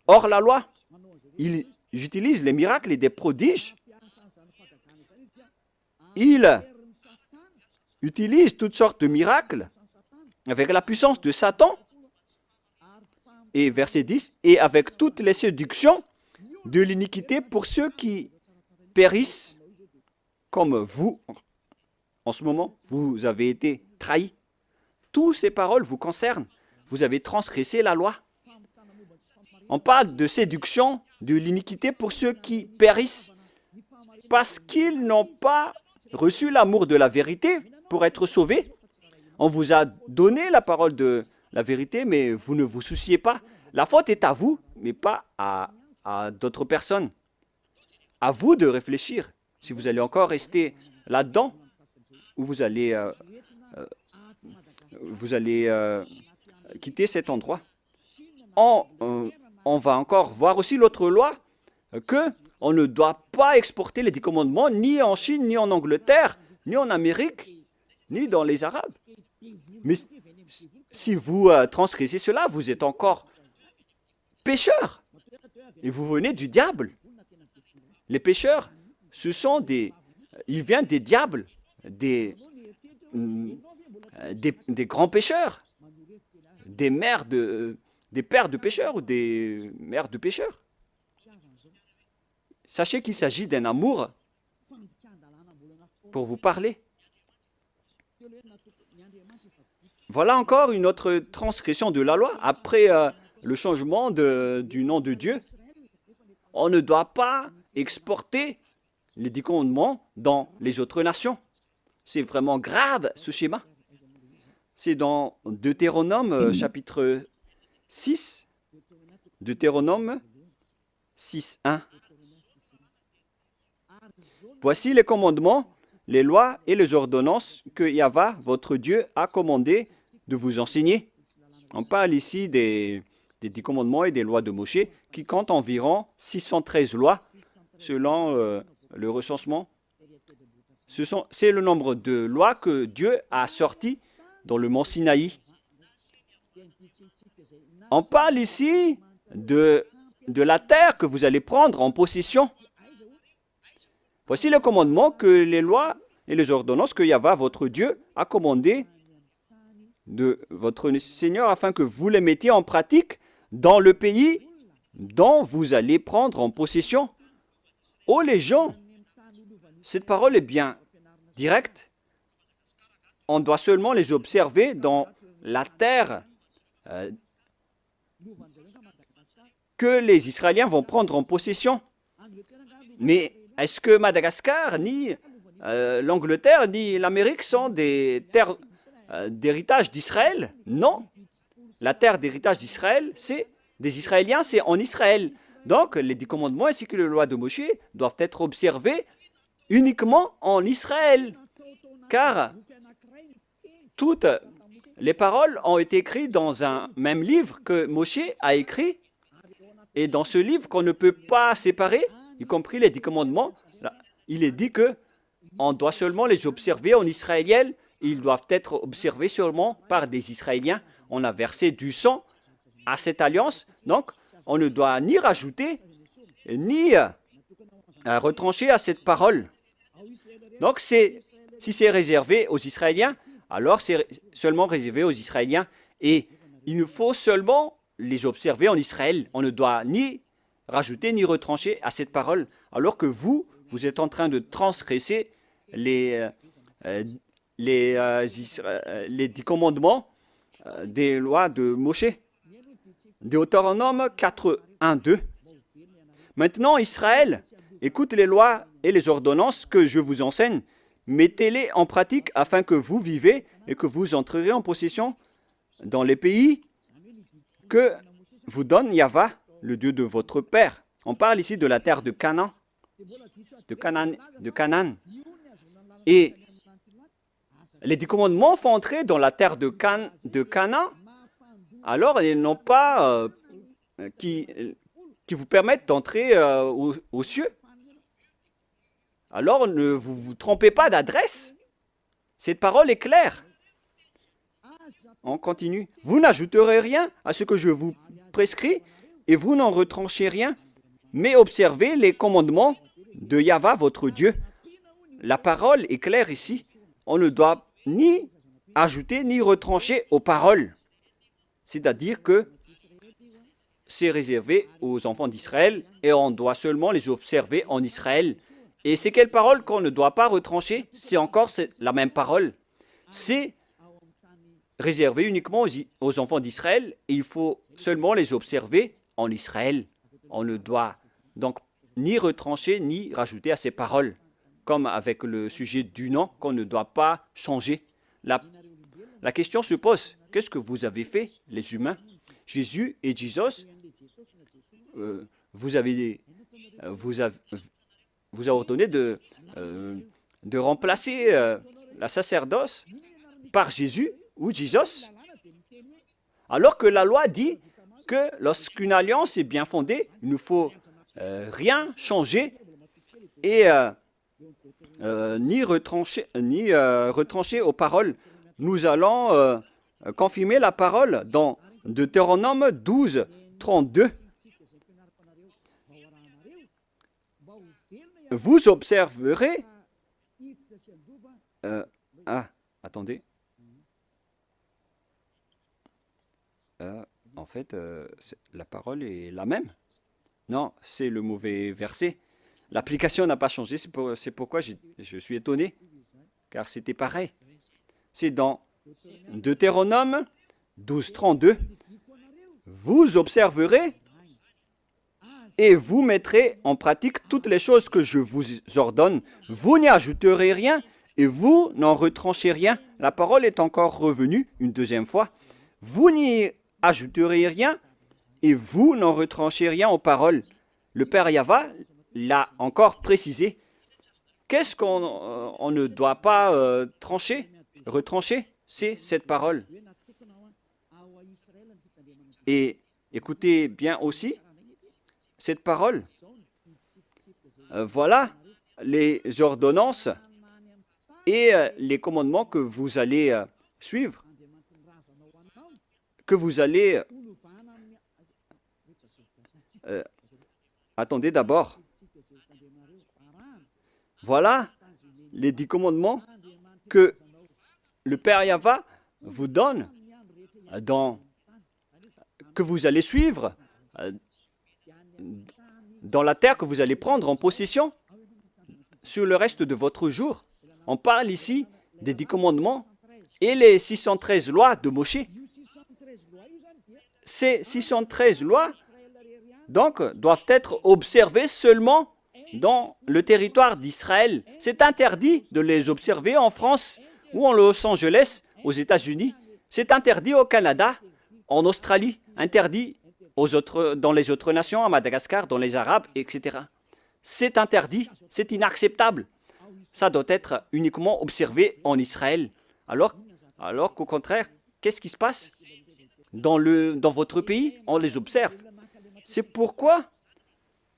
hors-la-loi. Ils utilisent les miracles et des prodiges. Ils utilisent toutes sortes de miracles avec la puissance de Satan. Et verset 10, et avec toutes les séductions de l'iniquité pour ceux qui périssent comme vous. En ce moment, vous avez été trahis. Toutes ces paroles vous concernent. Vous avez transgressé la loi. On parle de séduction, de l'iniquité pour ceux qui périssent parce qu'ils n'ont pas reçu l'amour de la vérité pour être sauvés. On vous a donné la parole de la vérité, mais vous ne vous souciez pas. La faute est à vous, mais pas à d'autres personnes. À vous de réfléchir si vous allez encore rester là-dedans ou vous allez quitter cet endroit. On va encore voir aussi l'autre loi que on ne doit pas exporter les 10 commandements ni en Chine, ni en Angleterre, ni en Amérique, ni dans les Arabes. Mais si vous transgressez cela, vous êtes encore pécheurs et vous venez du diable. Les pécheurs, ils viennent des diables, des grands pécheurs, des pères de pécheurs ou des mères de pécheurs. Sachez qu'il s'agit d'un amour pour vous parler. Voilà encore une autre transgression de la loi. Après le changement du nom de Dieu, on ne doit pas exporter les 10 commandements dans les autres nations. C'est vraiment grave ce schéma. C'est dans Deutéronome chapitre 6, Deutéronome 6, 1. Voici les commandements, les lois et les ordonnances que Yahva, votre Dieu, a commandé de vous enseigner. On parle ici des 10 commandements et des lois de Moshe qui comptent environ 613 lois selon le recensement. C'est le nombre de lois que Dieu a sorties dans le mont Sinaï. On parle ici de la terre que vous allez prendre en possession. Voici le commandement que les lois et les ordonnances que Yahva, votre Dieu, a commandé de votre Seigneur afin que vous les mettiez en pratique dans le pays dont vous allez prendre en possession. Oh les gens, cette parole est bien directe. On doit seulement les observer dans la terre que les Israéliens vont prendre en possession. Mais est-ce que Madagascar, ni l'Angleterre, ni l'Amérique sont des terres d'héritage d'Israël? Non. La terre d'héritage d'Israël, c'est des Israéliens, c'est en Israël. Donc, les 10 commandements ainsi que les lois de Moshe doivent être observés uniquement en Israël. Car toutes les paroles ont été écrites dans un même livre que Moshe a écrit. Et dans ce livre qu'on ne peut pas séparer, y compris les 10 commandements, il est dit que on doit seulement les observer en israélien. Ils doivent être observés seulement par des Israéliens. On a versé du sang à cette alliance, donc on ne doit ni rajouter, ni retrancher à cette parole. Donc si c'est réservé aux Israéliens, alors c'est seulement réservé aux Israéliens. Et il nous faut seulement les observer en Israël. On ne doit ni rajouter ni retrancher à cette parole, alors que vous êtes en train de transgresser les 10 commandements des lois de Moshe. Deutéronome 4, 1, 2. Maintenant, Israël, écoute les lois et les ordonnances que je vous enseigne. Mettez-les en pratique afin que vous vivez et que vous entrerez en possession dans les pays que vous donne Yahva, le Dieu de votre père. On parle ici de la terre de Canaan. De Canaan. Et les 10 commandements font entrer dans la terre de Canaan. Alors, ils n'ont pas qui vous permettent d'entrer aux cieux. Alors, ne vous trompez pas d'adresse. Cette parole est claire. On continue. Vous n'ajouterez rien à ce que je vous prescris et vous n'en retranchez rien, mais observez les commandements de Yahva, votre Dieu. La parole est claire ici. On ne doit ni ajouter ni retrancher aux paroles. C'est-à-dire que c'est réservé aux enfants d'Israël et on doit seulement les observer en Israël. Et c'est quelle parole qu'on ne doit pas retrancher? C'est encore la même parole. C'est réservé uniquement aux enfants d'Israël et il faut seulement les observer en Israël. On ne doit donc ni retrancher ni rajouter à ces paroles, comme avec le sujet du nom qu'on ne doit pas changer. La question se pose, qu'est-ce que vous avez fait, les humains? Jésus et Jesus, vous avez ordonné de remplacer la sacerdoce par Jésus ou Jesus, alors que la loi dit que lorsqu'une alliance est bien fondée, il ne faut rien changer et ni retrancher aux paroles. Nous allons confirmer la parole dans Deutéronome 12, 32. Vous observerez... attendez. En fait, la parole est la même. Non, c'est le mauvais verset. L'application n'a pas changé, c'est pourquoi je suis étonné, car c'était pareil. C'est dans Deutéronome 12, 32. Vous observerez et vous mettrez en pratique toutes les choses que je vous ordonne. Vous n'y ajouterez rien et vous n'en retranchez rien. La parole est encore revenue une deuxième fois. Vous n'y ajouterez rien et vous n'en retranchez rien aux paroles. Le Père Yahva l'a encore précisé. Qu'est-ce qu'on ne doit pas retrancher? C'est cette parole. Et écoutez bien aussi cette parole. Voilà les ordonnances et les commandements que vous allez suivre, que vous allez... attendez d'abord. Voilà les 10 commandements que le Père Yahva vous donne, que vous allez suivre dans la terre que vous allez prendre en possession sur le reste de votre jour. On parle ici des 10 commandements et les 613 lois de Moshe. Ces 613 lois, donc, doivent être observées seulement dans le territoire d'Israël. C'est interdit de les observer en France ou en Los Angeles, aux États-Unis. C'est interdit au Canada, en Australie, interdit dans les autres nations, à Madagascar, dans les Arabes, etc. C'est interdit, c'est inacceptable. Ça doit être uniquement observé en Israël. Alors qu'au contraire, qu'est-ce qui se passe? Dans votre pays, on les observe. C'est pourquoi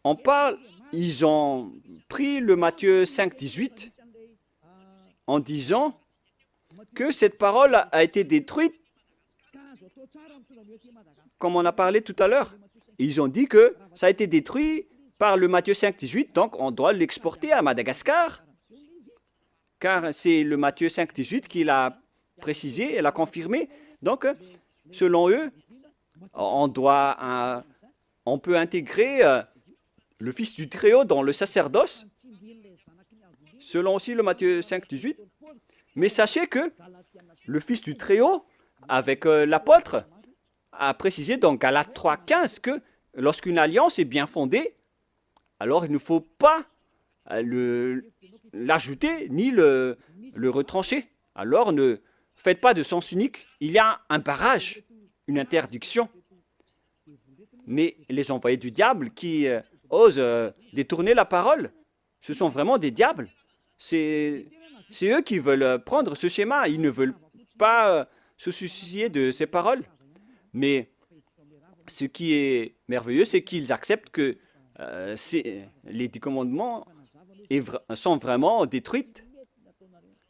on parle, ils ont pris le Matthieu 5, 18 en disant que cette parole a été détruite, comme on a parlé tout à l'heure. Ils ont dit que ça a été détruit par le Matthieu 5, 18, donc on doit l'exporter à Madagascar, car c'est le Matthieu 5, 18 qui l'a précisé et l'a confirmé. Donc, selon eux, on peut intégrer le Fils du Très-Haut dans le sacerdoce, selon aussi le Matthieu 5, 18. Mais sachez que le Fils du Très-Haut, avec l'apôtre, a précisé dans Galates 3, 15 que lorsqu'une alliance est bien fondée, alors il ne faut pas l'ajouter ni le retrancher. Alors ne faites pas de sens unique. Il y a un barrage, une interdiction. Mais les envoyés du diable qui osent détourner la parole, ce sont vraiment des diables. C'est eux qui veulent prendre ce schéma. Ils ne veulent pas se soucier de ces paroles. Mais ce qui est merveilleux, c'est qu'ils acceptent que les 10 commandements sont vraiment détruits.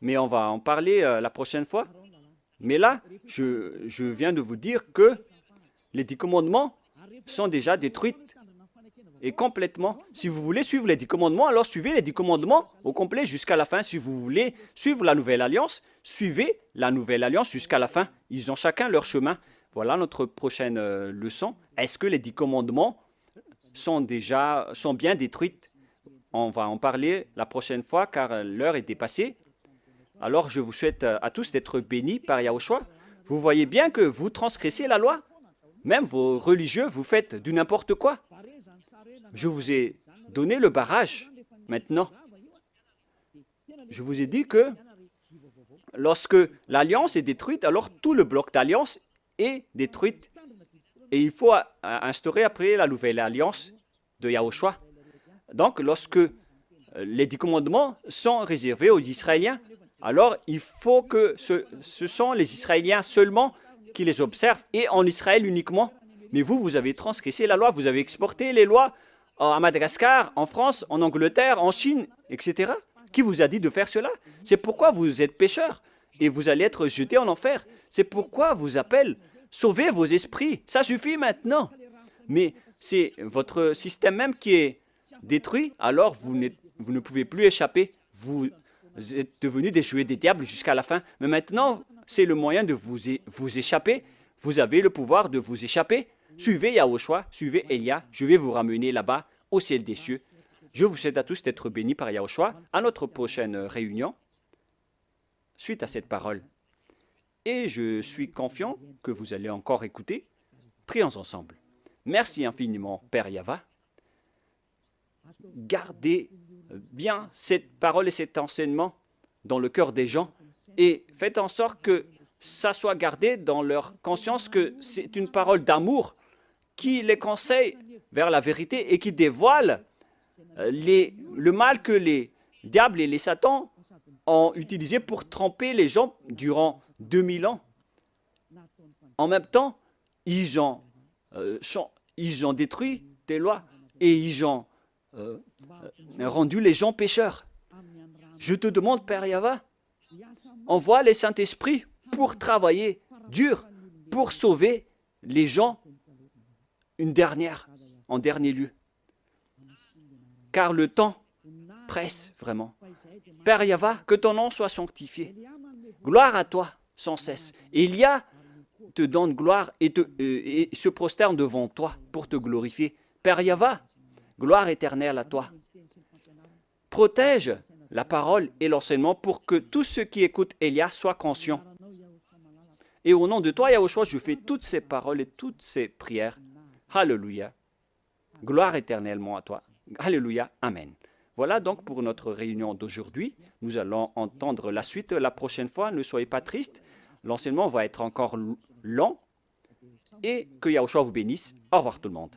Mais on va en parler la prochaine fois. Mais là, je viens de vous dire que les 10 commandements sont déjà détruits et complètement. Si vous voulez suivre les 10 commandements, alors suivez les 10 commandements au complet jusqu'à la fin. Si vous voulez suivre la Nouvelle Alliance, suivez la Nouvelle Alliance jusqu'à la fin. Ils ont chacun leur chemin. Voilà notre prochaine leçon. Est-ce que les 10 commandements sont bien détruits? On va en parler la prochaine fois car l'heure est dépassée. Alors je vous souhaite à tous d'être bénis par Yahushua. Vous voyez bien que vous transgressez la loi. Même vos religieux, vous faites du n'importe quoi. Je vous ai donné le barrage. Maintenant, je vous ai dit que lorsque l'alliance est détruite, alors tout le bloc d'alliance est détruit. Et il faut instaurer après la nouvelle alliance de Yahushua. Donc, lorsque les 10 commandements sont réservés aux Israéliens, alors il faut que ce sont les Israéliens seulement qui les observent et en Israël uniquement. Mais vous, vous avez transgressé la loi, vous avez exporté les lois à Madagascar, en France, en Angleterre, en Chine, etc. Qui vous a dit de faire cela? C'est pourquoi vous êtes pécheurs et vous allez être jetés en enfer. C'est pourquoi vous appelle sauvez vos esprits. Ça suffit maintenant. Mais c'est votre système même qui est détruit, alors vous ne pouvez plus échapper. Vous êtes devenus des jouets des diables jusqu'à la fin. Mais maintenant, c'est le moyen de vous échapper. Vous avez le pouvoir de vous échapper. Suivez Yahushua, suivez Elia. Je vais vous ramener là-bas, au ciel des cieux. Je vous souhaite à tous d'être bénis par Yahushua. À notre prochaine réunion, suite à cette parole. Et je suis confiant que vous allez encore écouter. Prions ensemble. Merci infiniment, Père Yahva. Gardez bien cette parole et cet enseignement dans le cœur des gens et faites en sorte que ça soit gardé dans leur conscience que c'est une parole d'amour qui les conseille vers la vérité et qui dévoile le mal que les diables et les satans ont utilisé pour tromper les gens durant 2000 ans. En même temps, ils ont détruit tes lois et ils ont rendu les gens pécheurs. Je te demande, Père Yahva, envoie les Saint-Esprits pour travailler dur, pour sauver les gens en dernier lieu. Car le temps presse vraiment. Père Yahva, que ton nom soit sanctifié. Gloire à toi sans cesse. Élia te donne gloire et se prosterne devant toi pour te glorifier. Père Yahva, gloire éternelle à toi. Protège la parole et l'enseignement pour que tous ceux qui écoutent Elia soient conscients. Et au nom de toi, Yahushua, je fais toutes ces paroles et toutes ces prières. Alléluia. Gloire éternellement à toi. Alléluia. Amen. Voilà donc pour notre réunion d'aujourd'hui. Nous allons entendre la suite la prochaine fois. Ne soyez pas tristes. L'enseignement va être encore long. Et que Yahushua vous bénisse. Au revoir tout le monde.